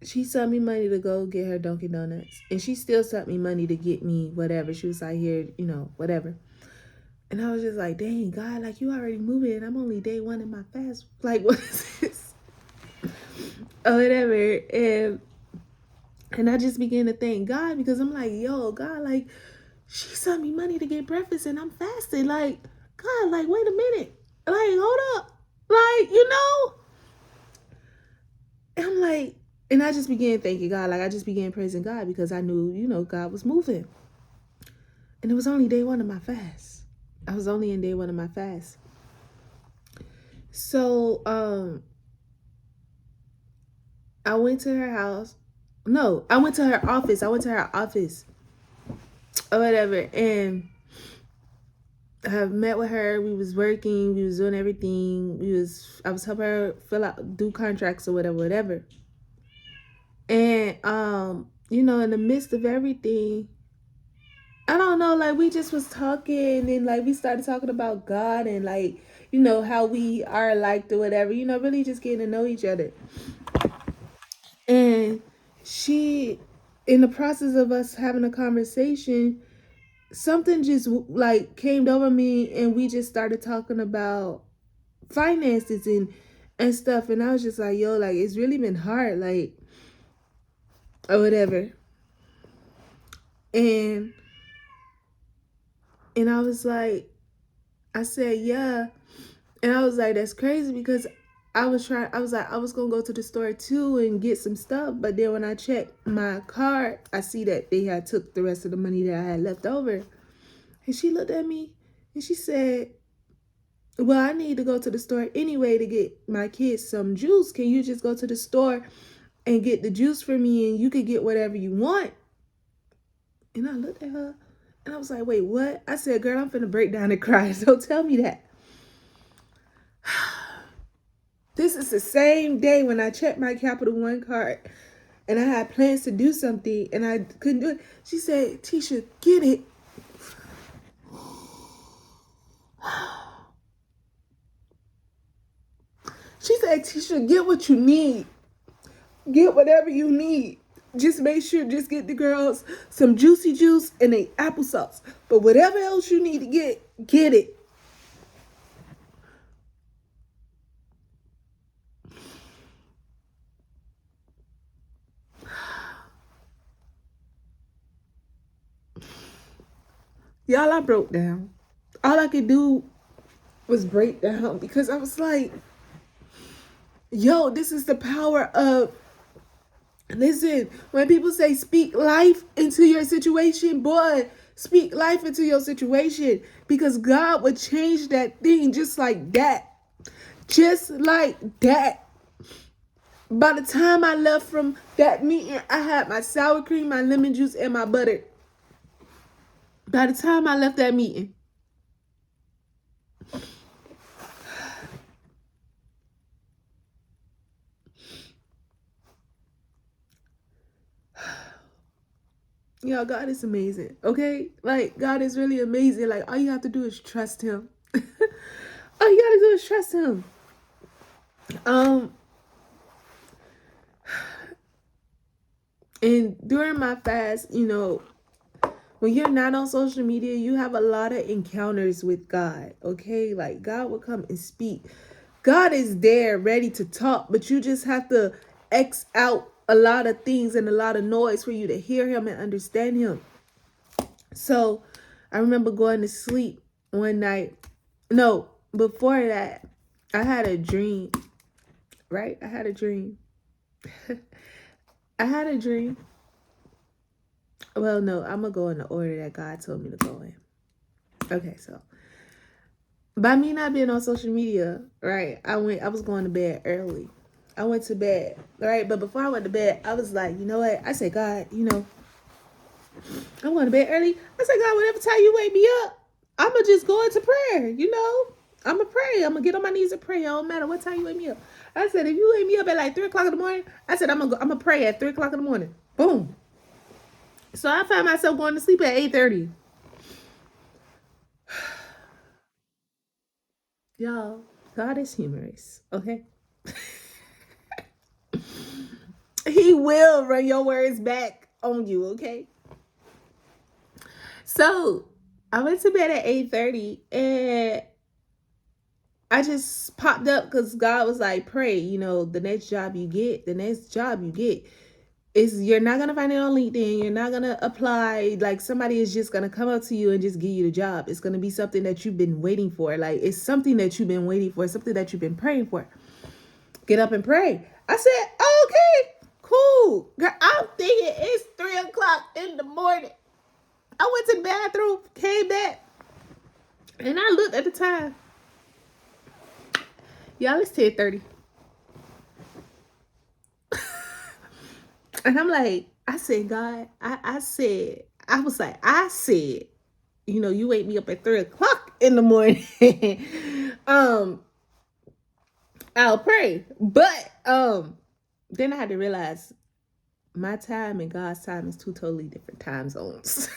A: she sent me money to go get her Dunkin' Donuts. And she still sent me money to get me whatever. She was like, here, whatever. And I was just like, dang, God, like, you already moving. And I'm only day 1 in my fast. Like, what is this? Or whatever. And I just began to thank God because I'm like, yo, God, like, she sent me money to get breakfast and I'm fasting. Like, God, like, wait a minute. Like, hold up. Like, And I'm like, and I just began thanking God. Like, I just began praising God because I knew, God was moving. And it was only day 1 of my fast. I was only in day 1 of my fast. So, I went to her house. No, I went to her office. Or whatever. And I met with her. We was working. We was doing everything. I was helping her do contracts or whatever. And, in the midst of everything, I don't know, like, we just was talking and, like, we started talking about God and, like, how we are liked or whatever, really just getting to know each other. And she, in the process of us having a conversation, something just, like, came over me and we just started talking about finances and stuff. And I was just like, yo, like, it's really been hard, like, or whatever. And I was like, I said, yeah. And I was like, that's crazy because I was like, I was going to go to the store too and get some stuff. But then when I checked my card, I see that they had took the rest of the money that I had left over. And she looked at me and she said, well, I need to go to the store anyway to get my kids some juice. Can you just go to the store and get the juice for me and you could get whatever you want? And I looked at her and I was like, wait, what? I said, girl, I'm finna break down and cry. So tell me that. This is the same day when I checked my Capital One card and I had plans to do something and I couldn't do it. She said, Tisha, get it. She said, Tisha, get what you need. Get whatever you need. Just make sure, just get the girls some juicy juice and a applesauce. But whatever else you need to get it. Y'all, I broke down. All I could do was break down because I was like, yo, this is the power of, listen, when people say speak life into your situation, boy, speak life into your situation because God would change that thing just like that. Just like that. By the time I left from that meeting, I had my sour cream, my lemon juice, and my butter. By the time I left that meeting. Y'all, God is amazing, okay? Like, God is really amazing. Like, all you have to do is trust him. All you gotta do is trust him. Um, and during my fast, when you're not on social media, you have a lot of encounters with God, okay? Like, God will come and speak. God is there ready to talk, but you just have to X out a lot of things and a lot of noise for you to hear him and understand him. So I remember going to sleep one night. No, before that, I had a dream, right? I had a dream. I had a dream. Well, no, I'm going to go in the order that God told me to go in. Okay, so by me not being on social media, right, I was going to bed early. I went to bed, right? But before I went to bed, I was like, you know what? I said, God, I'm going to bed early. I said, God, whatever time you wake me up, I'm going to just go into prayer, I'm going to pray. I'm going to get on my knees and pray. It don't matter what time you wake me up. I said, if you wake me up at like 3 o'clock in the morning, I said, I'm going to pray at 3 o'clock in the morning. Boom. So I found myself going to sleep at 8:30. Y'all, God is humorous, okay? He will run your words back on you, okay? So I went to bed at 8:30 and I just popped up because God was like, pray, the next job you get is you're not gonna find it on LinkedIn. You're not gonna apply. Like somebody is just gonna come up to you and just give you the job. It's gonna be something that you've been waiting for. Like it's something that you've been waiting for, something that you've been praying for. Get up and pray. I said, okay, cool. Girl, I'm thinking it's 3 o'clock in the morning. I went to the bathroom, came back, and I looked at the time. Y'all, it's 10:30. And I'm like, I said, God, I said, you wake me up at 3 o'clock in the morning. um, I'll pray. But then I had to realize my time and God's time is two totally different time zones.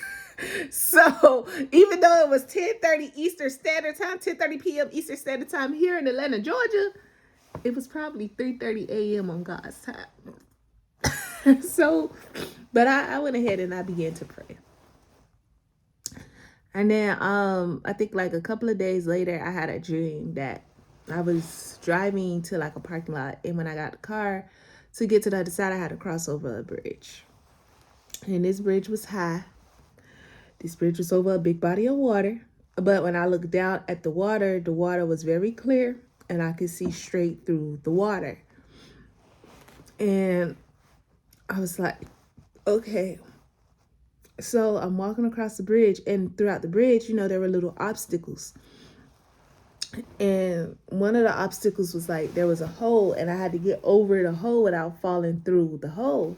A: So even though it was 10:30 Eastern Standard Time, 10:30 p.m. Eastern Standard Time here in Atlanta, Georgia, it was probably 3:30 a.m. on God's time. So, but I went ahead and I began to pray. And then I think like a couple of days later, I had a dream that I was driving to like a parking lot, and when I got the car to get to the other side, I had to cross over a bridge. And this bridge was high. This bridge was over a big body of water. But when I looked down at the water was very clear and I could see straight through the water. And I was like, okay. So I'm walking across the bridge, and throughout the bridge, there were little obstacles. And one of the obstacles was like there was a hole, and I had to get over the hole without falling through the hole.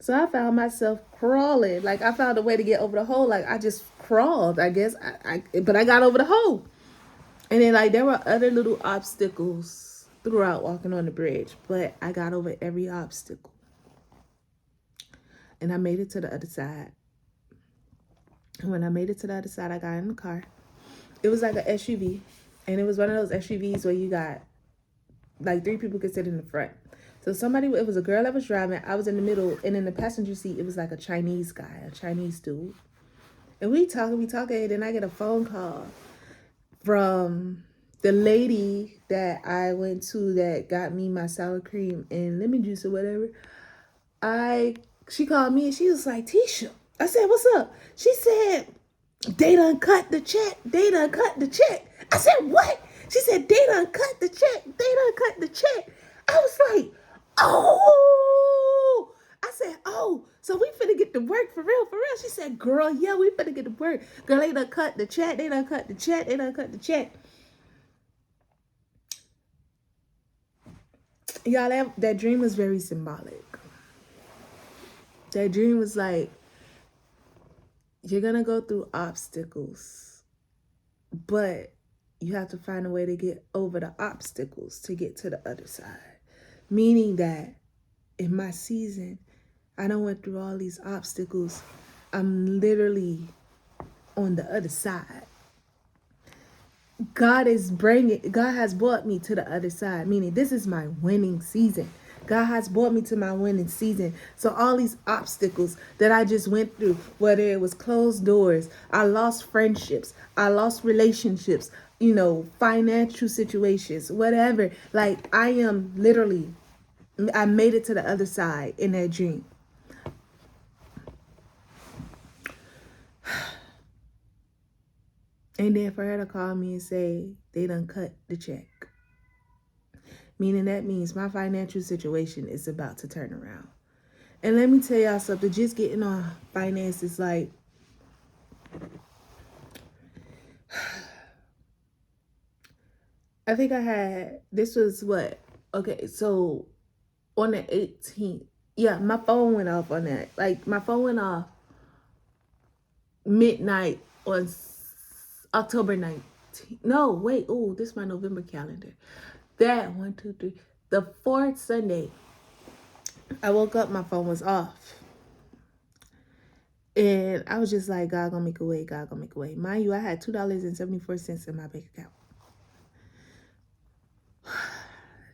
A: So I found myself crawling. Like I found a way to get over the hole. Like I just crawled, I guess. But I got over the hole. And then like there were other little obstacles throughout walking on the bridge, but I got over every obstacle. And I made it to the other side. And when I made it to the other side, I got in the car. It was like an SUV. And it was one of those SUVs where you got like 3 people could sit in the front. So it was a girl that was driving. I was in the middle. And in the passenger seat, it was like a Chinese guy, a Chinese dude. And we talking. And then I get a phone call from the lady that I went to that got me my sour cream and lemon juice or whatever. She called me and she was like, Tisha. I said, what's up? She said, they done cut the check. I said, what? She said, they done cut the check. I was like, oh. I said, oh, so we finna get to work for real. She said, girl, yeah, we finna get to work. Girl, they done cut the check. Y'all, that dream was very symbolic. That dream was like, you're gonna go through obstacles, but you have to find a way to get over the obstacles to get to the other side. Meaning that in my season, I done went through all these obstacles, I'm literally on the other side. God has brought me to the other side, meaning this is my winning season. God has brought me to my winning season. So all these obstacles that I just went through, whether it was closed doors, I lost friendships, I lost relationships, financial situations, whatever. Like I made it to the other side in that dream. And then for her to call me and say they done cut the check. Meaning that means my financial situation is about to turn around. And let me tell y'all something, just getting on finances, like, I think this was what? Okay, so on the 18th, yeah, my phone went off on that. Like, my phone went off midnight on October 19th. No, wait, oh, this is my November calendar. That, 1, 2, 3, the fourth Sunday, I woke up, my phone was off. And I was just like, God gonna make a way, God gonna make a way. Mind you, I had $2.74 in my bank account.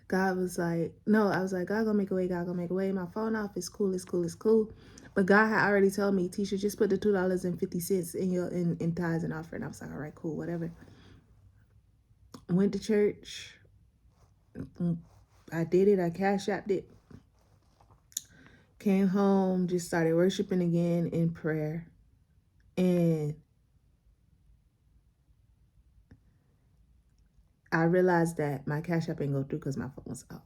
A: God was like, no, I was like, God gonna make a way, God gonna make a way. My phone off, it's cool, it's cool, it's cool. But God had already told me, Tisha, just put the $2.50 in tithes and offering. I was like, all right, cool, whatever. Went to church. I did it, I cash apped it. Came home, just started worshiping again in prayer. And I realized that my cash app ain't go through because my phone was out.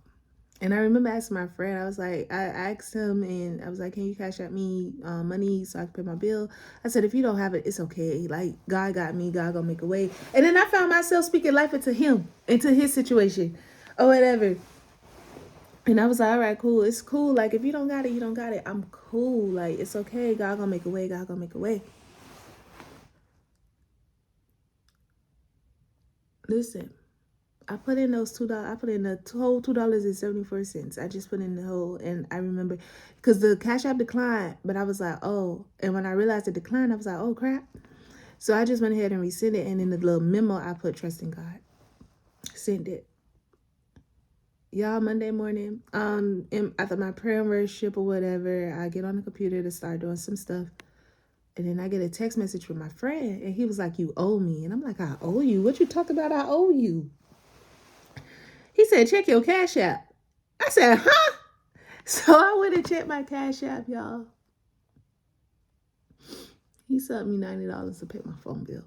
A: And I remember asking my friend, I asked him and I was like, can you cash out me money so I can pay my bill? I said, if you don't have it, it's okay. Like, God got me, God gonna make a way. And then I found myself speaking life into him, into his situation or whatever. And I was like, all right, cool. It's cool. Like, if you don't got it, you don't got it. I'm cool. Like, it's okay. God gonna make a way. God gonna make a way. Listen, I put in those $2. I put in the whole $2.74. I just put in the whole, and I remember because the cash app declined, but I was like, oh, and when I realized it declined, I was like, oh crap. So I just went ahead and resent it, and in the little memo, I put trust in God. Sent it. Y'all, Monday morning, after my prayer and worship or whatever, I get on the computer to start doing some stuff. And then I get a text message from my friend, and he was like, you owe me. And I'm like, I owe you? What you talking about I owe you? He said, check your cash app. I said, huh? So I went and checked my cash app, y'all. He sent me $90 to pay my phone bill.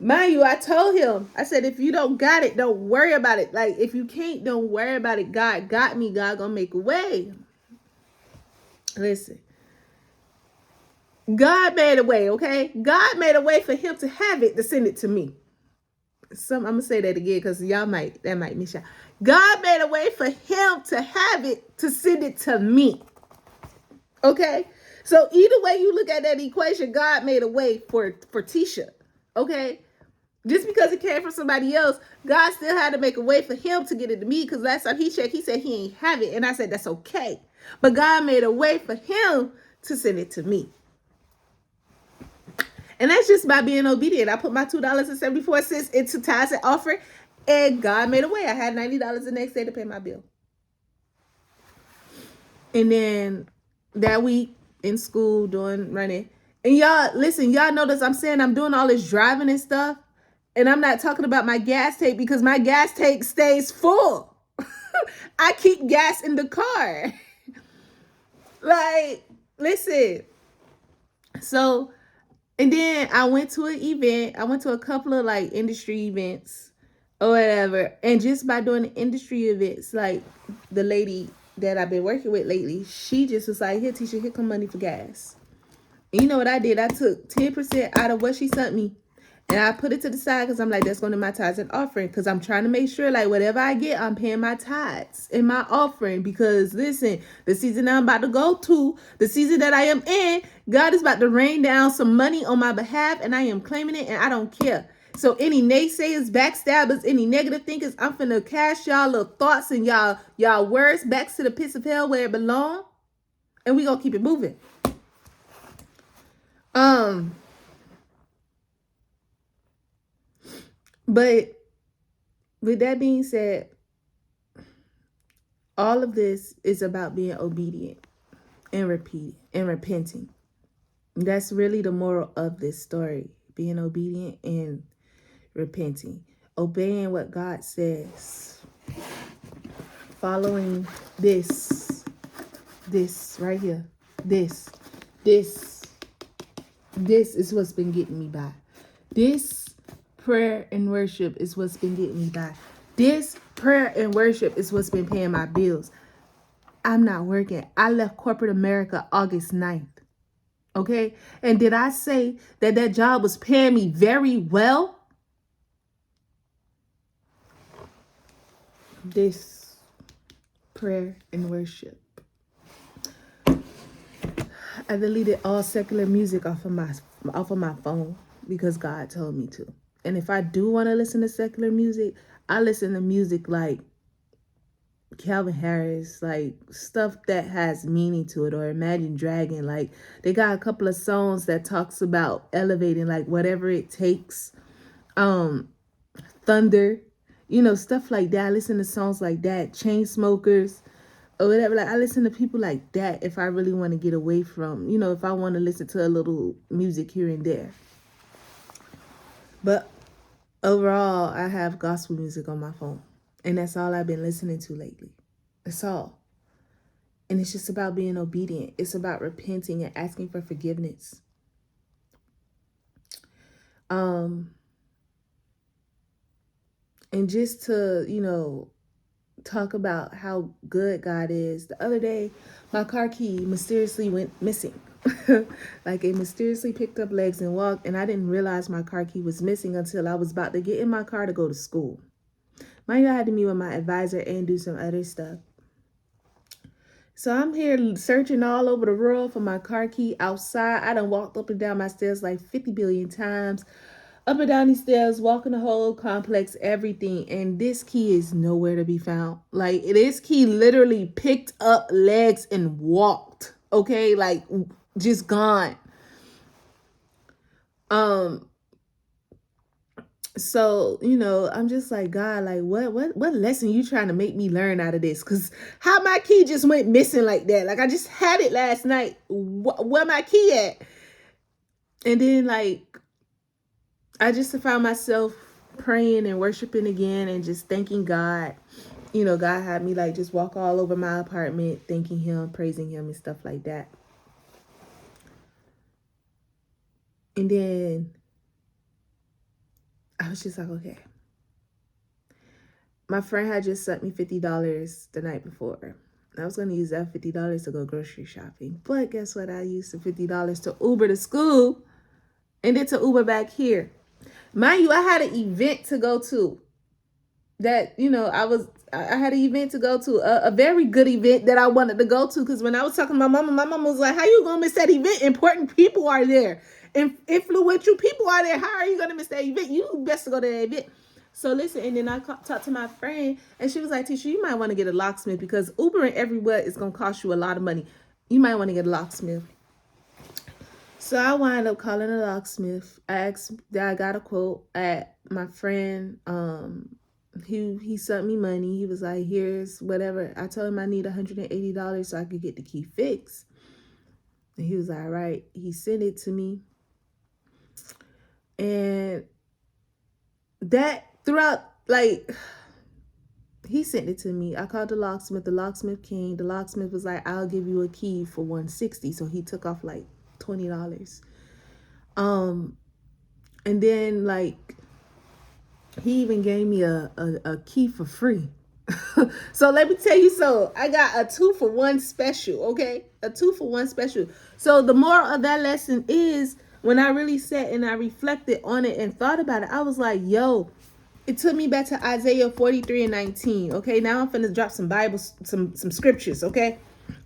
A: Mind you, I told him, I said, if you don't got it, don't worry about it. Like, if you can't, don't worry about it. God got me. God gonna make a way. Listen. God made a way, okay? God made a way for him to have it, to send it to me. I'm gonna say that again because that might miss y'all. God made a way for him to have it, to send it to me. Okay? So either way you look at that equation, God made a way for Tisha. Okay? Just because it came from somebody else, God still had to make a way for him to get it to me, because last time he checked, he said he ain't have it. And I said, that's okay. But God made a way for him to send it to me. And that's just by being obedient. I put my $2.74 into tithes and offering, and God made a way. I had $90 the next day to pay my bill. And then that week in school doing running. And y'all, listen, y'all notice I'm saying I'm doing all this driving and stuff. And I'm not talking about my gas tank because my gas tank stays full. I keep gas in the car. Like, listen. So, and then I went to an event. I went to a couple of like industry events or whatever. And just by doing the industry events, like the lady that I've been working with lately, she just was like, here, Tisha, here come money for gas. And you know what I did? I took 10% out of what she sent me. And I put it to the side because I'm like, that's going to my tithes and offering. Because I'm trying to make sure, like, whatever I get, I'm paying my tithes and my offering. Because, listen, the season I'm about to go to, the season that I am in, God is about to rain down some money on my behalf. And I am claiming it, and I don't care. So any naysayers, backstabbers, any negative thinkers, I'm finna cast y'all little thoughts and y'all words back to the pits of hell where it belong. and we gonna keep it moving. But with that being said, all of this is about being obedient and repenting. That's really the moral of this story: being obedient and repenting, obeying what God says, following this right here. This is what's been getting me by. This prayer and worship is what's been getting me by. This prayer and worship is what's been paying my bills. I'm not working. I left corporate America August 9th. Okay? And did I say that that job was paying me very well? This prayer and worship. I deleted all secular music off of my phone because God told me to. And if I do want to listen to secular music, I listen to music like Calvin Harris, like stuff that has meaning to it, or Imagine Dragon. Like they got a couple of songs that talks about elevating, like whatever it takes. Thunder, stuff like that. I listen to songs like that. Chainsmokers or whatever. Like I listen to people like that if I really want to get away from, if I want to listen to a little music here and there. But overall, I have gospel music on my phone. And that's all I've been listening to lately. That's all. And it's just about being obedient. It's about repenting and asking for forgiveness. And just to, talk about how good God is. The other day, my car key mysteriously went missing. Like it mysteriously picked up legs and walked, and I didn't realize my car key was missing until I was about to get in my car to go to school. Mind you, I had to meet with my advisor and do some other stuff. So I'm here searching all over the world for my car key outside. I done walked up and down my stairs like 50 billion times. Up and down these stairs, walking the whole complex, everything. And this key is nowhere to be found. Like this key literally picked up legs and walked. Okay, like just gone. So, I'm just like, God, like what lesson you trying to make me learn out of this? Because how my key just went missing like that? Like I just had it last night. Where my key at? And then like, I just found myself praying and worshiping again and just thanking God. God had me like just walk all over my apartment, thanking him, praising him and stuff like that. And then I was just like, okay. My friend had just sent me $50 the night before. I was going to use that $50 to go grocery shopping. But guess what? I used the $50 to Uber to school and then to Uber back here. Mind you, I had an event to go to that, I had an event to go to, a very good event that I wanted to go to. Because when I was talking to my mama was like, how you going to miss that event? Important people are there. Influential people are there. How are you going to miss that event? You best to go to that event. So listen, and then I talked to my friend and she was like, Tisha, you might want to get a locksmith because Ubering everywhere is going to cost you a lot of money. You might want to get a locksmith. So I wound up calling a locksmith. I got a quote at my friend. He sent me money. He was like, here's whatever. I told him I need $180 so I could get the key fixed. And he was like, all right. He sent it to me. And that throughout, like, he sent it to me. I called the locksmith. The locksmith came. The locksmith was like, I'll give you a key for $160. So he took off like $20. And then like he even gave me a key for free. So let me tell you, so I got a 2-for-1 special. Okay, a 2-for-1 special. So the moral of that lesson is, when I really sat and I reflected on it and thought about it, I was like, yo, it took me back to Isaiah 43:19. Okay, now I'm finna drop some Bibles, some scriptures. Okay,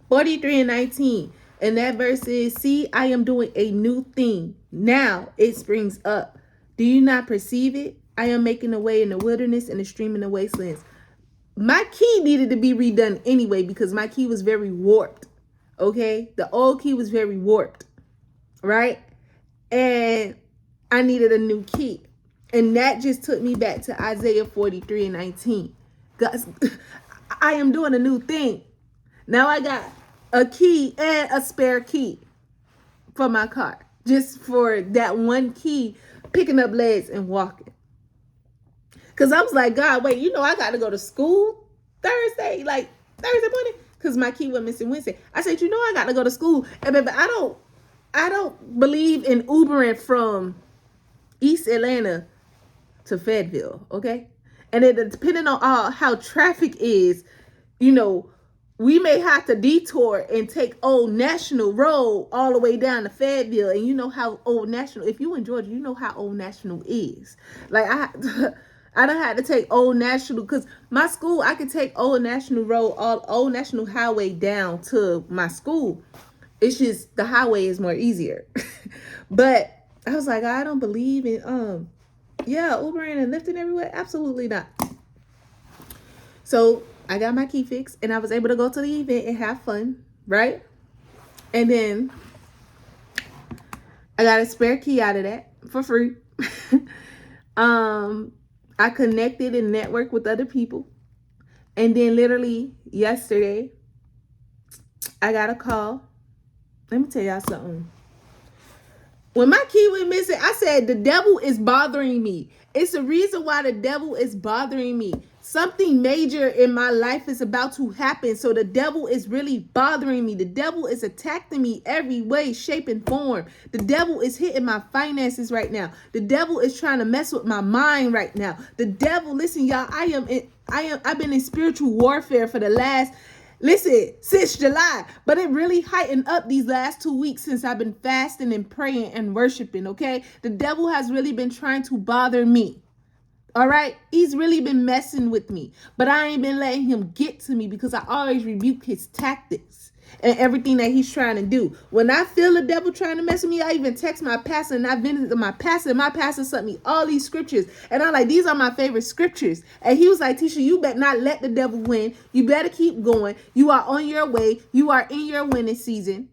A: 43:19. And that verse is, see, I am doing a new thing. Now it springs up. Do you not perceive it? I am making a way in the wilderness and a stream in the wastelands. My key needed to be redone anyway because my key was very warped. Okay, the old key was very warped, right? And I needed a new key. And that just took me back to Isaiah 43:19. God, I am doing a new thing. Now I got a key and a spare key for my car. Just for that one key, picking up legs and walking. Because I was like, God, wait, I got to go to school Thursday morning. Because my key went missing Wednesday. I said, I got to go to school. And baby, I don't believe in Ubering from East Atlanta to Fayetteville, okay? And it depending on how traffic is, we may have to detour and take Old National Road all the way down to Fayetteville. And you know how Old National, if you in Georgia, you know how Old National is. Like I don't have to take Old National, because my school, I could take Old National Road, Old National Highway down to my school. It's just the highway is more easier. But I was like, I don't believe in Ubering and lifting everywhere. Absolutely not. So I got my key fixed and I was able to go to the event and have fun, right? And then I got a spare key out of that for free. I connected and networked with other people. And then literally yesterday, I got a call. Let me tell y'all something. When my key went missing, I said, the devil is bothering me. It's the reason why the devil is bothering me. Something major in my life is about to happen. So the devil is really bothering me. The devil is attacking me every way, shape, and form. The devil is hitting my finances right now. The devil is trying to mess with my mind right now. The devil, listen, y'all, I've been in spiritual warfare for the last, since July, but it really heightened up these last 2 weeks since I've been fasting and praying and worshiping, okay? The devil has really been trying to bother me, all right? He's really been messing with me, but I ain't been letting him get to me because I always rebuke his tactics and everything that he's trying to do. When I feel the devil trying to mess with me, I even text my pastor and I vented to my pastor, and my pastor sent me all these scriptures. And I'm like, these are my favorite scriptures. And he was like, Tisha, you better not let the devil win. You better keep going. You are on your way. You are in your winning season.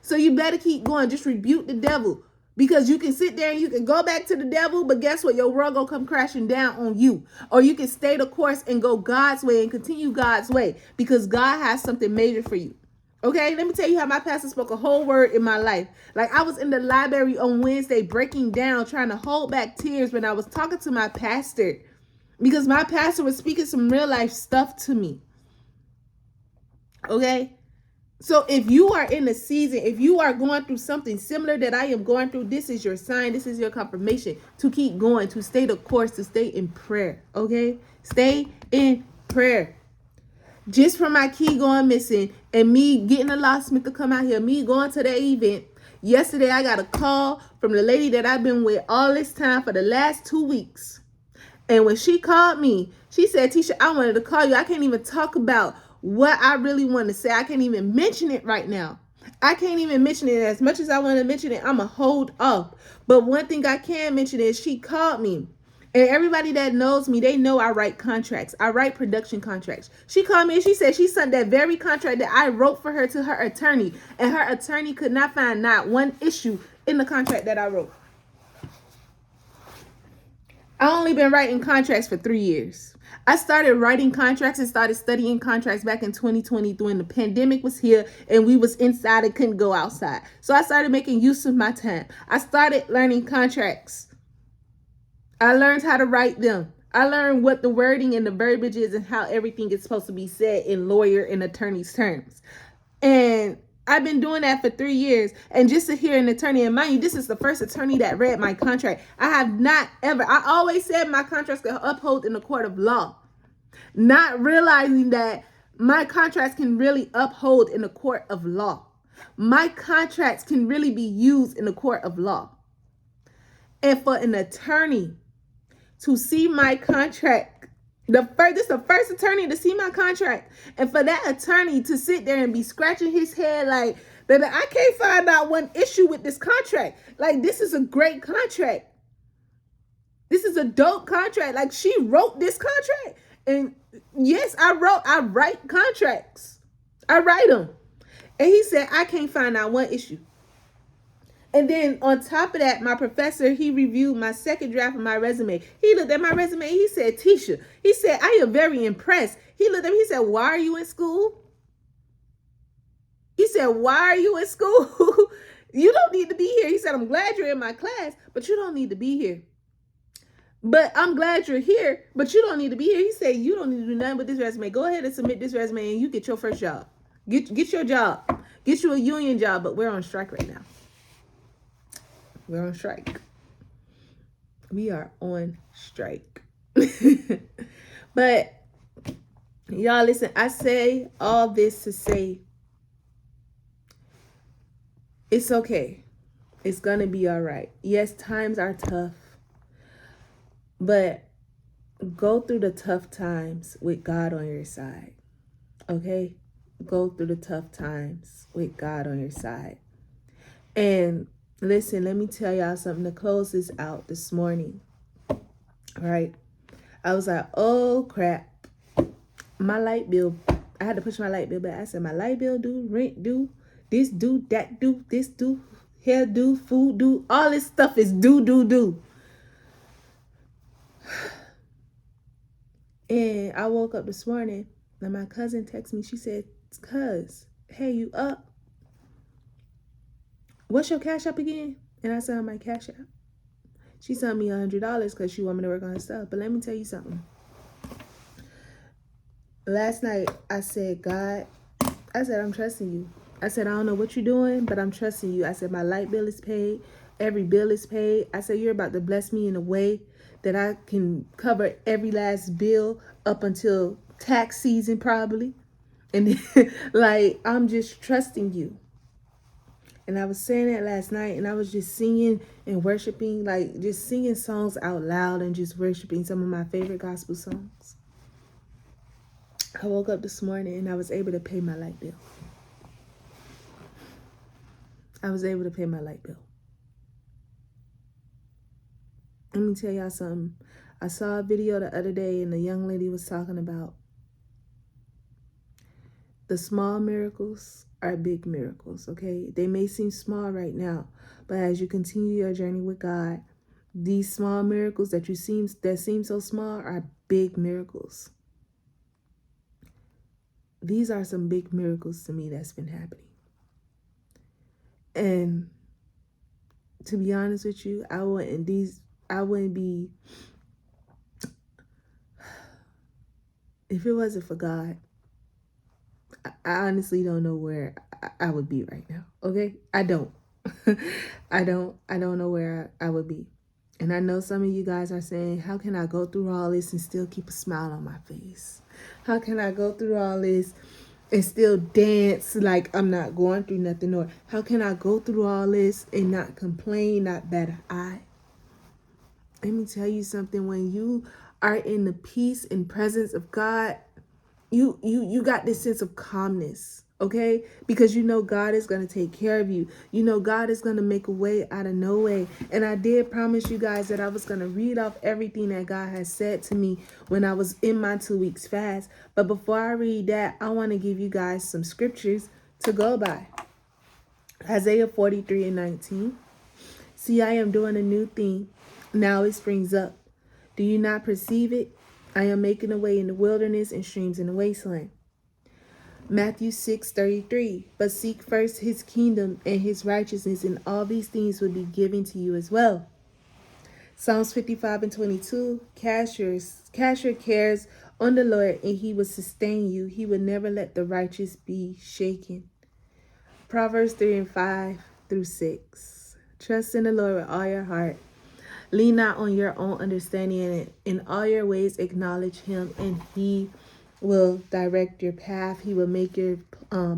A: So you better keep going. Just rebuke the devil. Because you can sit there and you can go back to the devil, but guess what? Your world gonna come crashing down on you. Or you can stay the course and go God's way and continue God's way, because God has something major for you. Okay, let me tell you how my pastor spoke a whole word in my life. Like, I was in the library on Wednesday breaking down, trying to hold back tears when I was talking to my pastor, because my pastor was speaking some real life stuff to me. Okay? So if you are in a season, if you are going through something similar that I am going through, this is your sign, this is your confirmation to keep going, to stay the course, to stay in prayer, okay? Stay in prayer. Just from my key going missing and me getting a locksmith to come out here, me going to the event, yesterday I got a call from the lady that I've been with all this time for the last 2 weeks. And when she called me, she said, Tisha, I wanted to call you. I can't even talk about what I really want to say. I can't even mention it right now. I can't even mention it. As much as I want to mention it, I'm going to hold off. But one thing I can mention is she called me. And everybody that knows me, they know I write contracts. I write production contracts. She called me and she said she sent that very contract that I wrote for her to her attorney. And her attorney could not find not one issue in the contract that I wrote. I only been writing contracts for 3 years. I started writing contracts and started studying contracts back in 2020 when the pandemic was here and we was inside and couldn't go outside. So I started making use of my time. I started learning contracts. I learned how to write them. I learned what the wording and the verbiage is and how everything is supposed to be said in lawyer and attorney's terms. And I've been doing that for 3 years. And just to hear an attorney, and mind you, this is the first attorney that read my contract. I have not ever, I always said my contracts could uphold in the court of law. Not realizing that my contracts can really uphold in the court of law. My contracts can really be used in the court of law. And for an attorney to see my contract, this is the first attorney to see my contract, and for that attorney to sit there and be scratching his head like, baby, I can't find out one issue with this contract. Like, this is a great contract. This is a dope contract. Like, she wrote this contract. And yes, I write contracts. I write them. And he said, I can't find out one issue. And then on top of that, my professor, he reviewed my second draft of my resume. He looked at my resume. He said, Tisha, he said, I am very impressed. He looked at me. He said, why are you in school? He said, why are you in school? You don't need to be here. He said, I'm glad you're in my class, but you don't need to be here. But I'm glad you're here, but you don't need to be here. He said, you don't need to do nothing with this resume. Go ahead and submit this resume and you get your first job. Get your job. Get you a union job, but we're on strike right now. We're on strike. We are on strike. But y'all listen, I say all this to say it's okay. It's going to be all right. Yes, times are tough. But go through the tough times with God on your side. Okay? Go through the tough times with God on your side. And listen, let me tell y'all something to close this out this morning. All right? I was like, oh crap. My light bill, I had to push my light bill back. I said, my light bill due, rent due, this due, that due, this due, hair due, food due. All this stuff is due. And I woke up this morning and my cousin texted me. She said, cuz, hey, you up? What's your cash app again? And I said, my cash app. She sent me $100 because she wanted me to work on her stuff. But let me tell you something. Last night, I said, God, I said, I'm trusting you. I said, I don't know what you're doing, but I'm trusting you. I said, my light bill is paid. Every bill is paid. I said, you're about to bless me in a way that I can cover every last bill up until tax season probably. And like, I'm just trusting you. And I was saying that last night, and I was just singing and worshiping, like just singing songs out loud and just worshiping some of my favorite gospel songs. I woke up this morning and I was able to pay my light bill. I was able to pay my light bill. Let me tell y'all something. I saw a video the other day and the young lady was talking about the small miracles are big miracles, okay? They may seem small right now, but as you continue your journey with God, these small miracles that seem so small are big miracles. These are some big miracles to me that's been happening. And to be honest with you, I wouldn't be, if it wasn't for God, I honestly don't know where I would be right now. Okay? I don't. I don't know where I would be. And I know some of you guys are saying, how can I go through all this and still keep a smile on my face? How can I go through all this and still dance like I'm not going through nothing? Or how can I go through all this and not complain, not bat an eye? Let me tell you something. When you are in the peace and presence of God, you got this sense of calmness, okay? Because you know God is going to take care of you. You know God is going to make a way out of no way. And I did promise you guys that I was going to read off everything that God has said to me when I was in my 2 weeks fast. But before I read that, I want to give you guys some scriptures to go by. Isaiah 43:19. See, I am doing a new thing. Now it springs up. Do you not perceive it? I am making a way in the wilderness and streams in the wasteland. Matthew 6:33. But seek first his kingdom and his righteousness, and all these things will be given to you as well. Psalms 55:22. Cast your cares on the Lord, and he will sustain you. He will never let the righteous be shaken. Proverbs 3:5-6. Trust in the Lord with all your heart. Lean not on your own understanding, and in all your ways acknowledge him, and he will direct your path. He will make your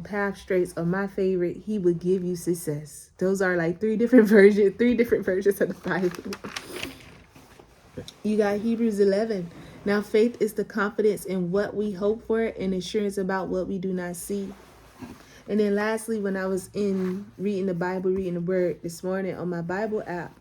A: path straight. So my favorite, he will give you success. Those are like three different versions of the Bible. You got Hebrews 11. Now faith is the confidence in what we hope for and assurance about what we do not see. And then lastly, when I was reading the word this morning on my Bible app,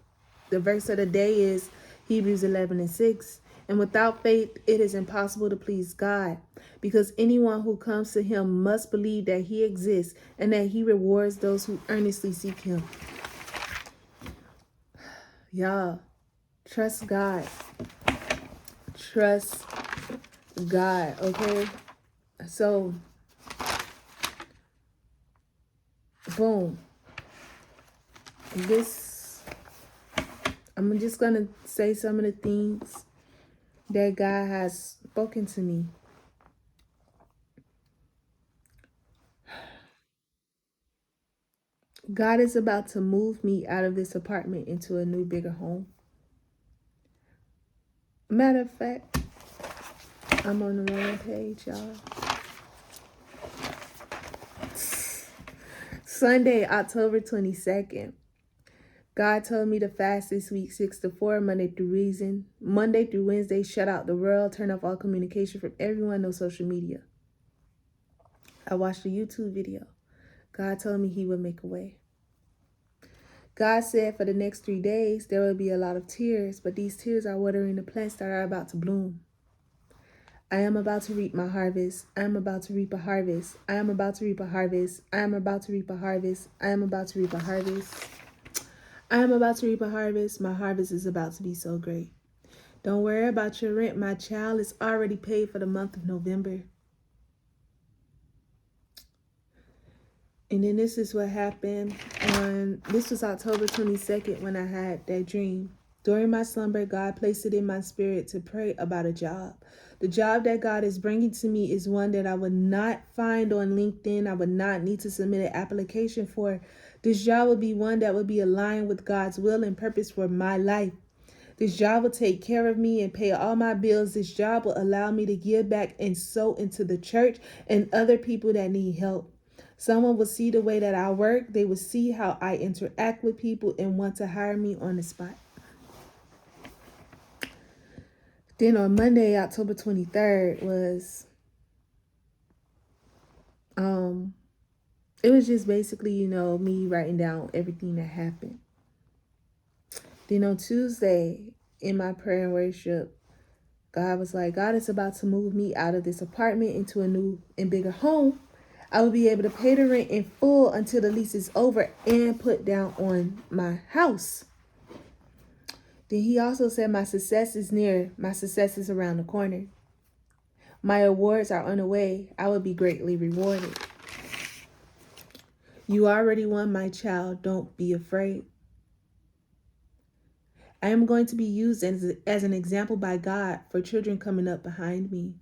A: the verse of the day is Hebrews 11:6. And without faith, it is impossible to please God, because anyone who comes to him must believe that he exists and that he rewards those who earnestly seek him. Y'all, trust God. Trust God, okay? So, boom. I'm just going to say some of the things that God has spoken to me. God is about to move me out of this apartment into a new, bigger home. Matter of fact, I'm on the wrong page, y'all. Sunday, October 22nd. God told me to fast this week 6 to 4, Monday through Wednesday, shut out the world, turn off all communication from everyone, no social media. I watched a YouTube video. God told me he would make a way. God said for the next 3 days, there will be a lot of tears, but these tears are watering the plants that are about to bloom. I am about to reap my harvest. I am about to reap a harvest. I am about to reap a harvest. I am about to reap a harvest. I am about to reap a harvest. I am about to reap a harvest. My harvest is about to be so great. Don't worry about your rent. My child is already paid for the month of November. And then this is what happened this was October 22nd when I had that dream. During my slumber, God placed it in my spirit to pray about a job. The job that God is bringing to me is one that I would not find on LinkedIn. I would not need to submit an application for. This job would be one that would be aligned with God's will and purpose for my life. This job will take care of me and pay all my bills. This job will allow me to give back and sow into the church and other people that need help. Someone will see the way that I work. They will see how I interact with people and want to hire me on the spot. Then on Monday, October 23rd it was just basically, me writing down everything that happened. Then on Tuesday, in my prayer and worship, God was like, God is about to move me out of this apartment into a new and bigger home. I will be able to pay the rent in full until the lease is over and put down on my house. Then he also said, my success is near. My success is around the corner. My awards are on the way. I will be greatly rewarded. You already won, my child. Don't be afraid. I am going to be used as an example by God for children coming up behind me.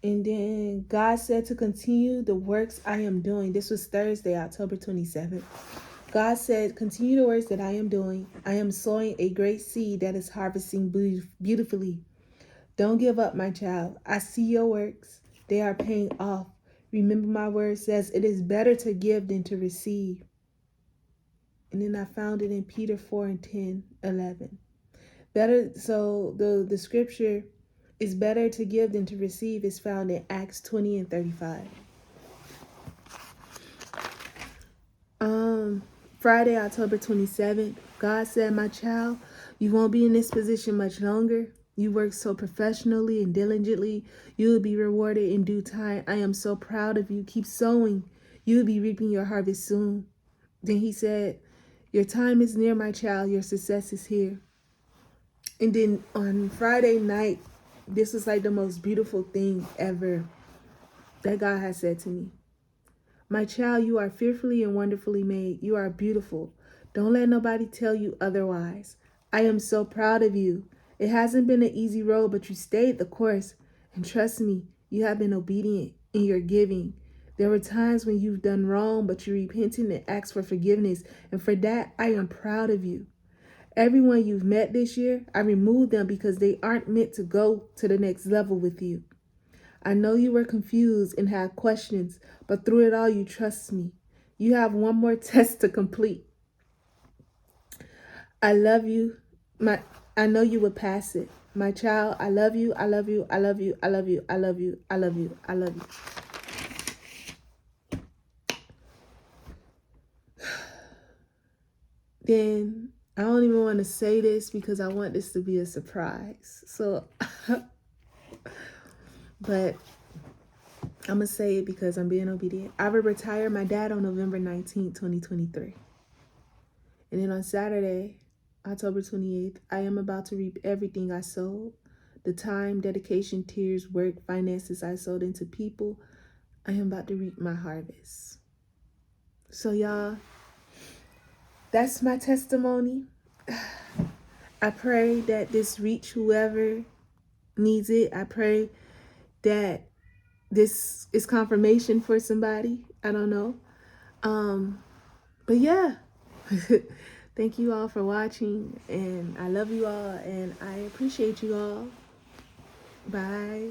A: And then God said to continue the works I am doing. This was Thursday, October 27th. God said, continue the works that I am doing. I am sowing a great seed that is harvesting beautifully. Don't give up, my child. I see your works. They are paying off. Remember my word says it is better to give than to receive. And then I found it in Peter 4 and 10, 11. So the scripture is better to give than to receive is found in Acts 20 and 35. Friday, October 27th, God said, my child, you won't be in this position much longer. You work so professionally and diligently. You will be rewarded in due time. I am so proud of you. Keep sowing. You will be reaping your harvest soon. Then he said, your time is near, my child. Your success is here. And then on Friday night, this was like the most beautiful thing ever that God has said to me. My child, you are fearfully and wonderfully made. You are beautiful. Don't let nobody tell you otherwise. I am so proud of you. It hasn't been an easy road, but you stayed the course. And trust me, you have been obedient in your giving. There were times when you've done wrong, but you repented and asked for forgiveness. And for that, I am proud of you. Everyone you've met this year, I removed them because they aren't meant to go to the next level with you. I know you were confused and had questions, but through it all, you trust me. You have one more test to complete. I love you. I know you will pass it. My child, I love you. I love you. I love you. I love you. I love you. I love you. I love you. then I don't even want to say this because I want this to be a surprise. So, but I'm going to say it because I'm being obedient. I will retire my dad on November 19th, 2023. And then on Saturday, October 28th, I am about to reap everything I sowed. The time, dedication, tears, work, finances I sowed into people, I am about to reap my harvest. So y'all, that's my testimony. I pray that this reach whoever needs it. I pray that this is confirmation for somebody. I don't know. But yeah. Thank you all for watching, and I love you all, and I appreciate you all. Bye.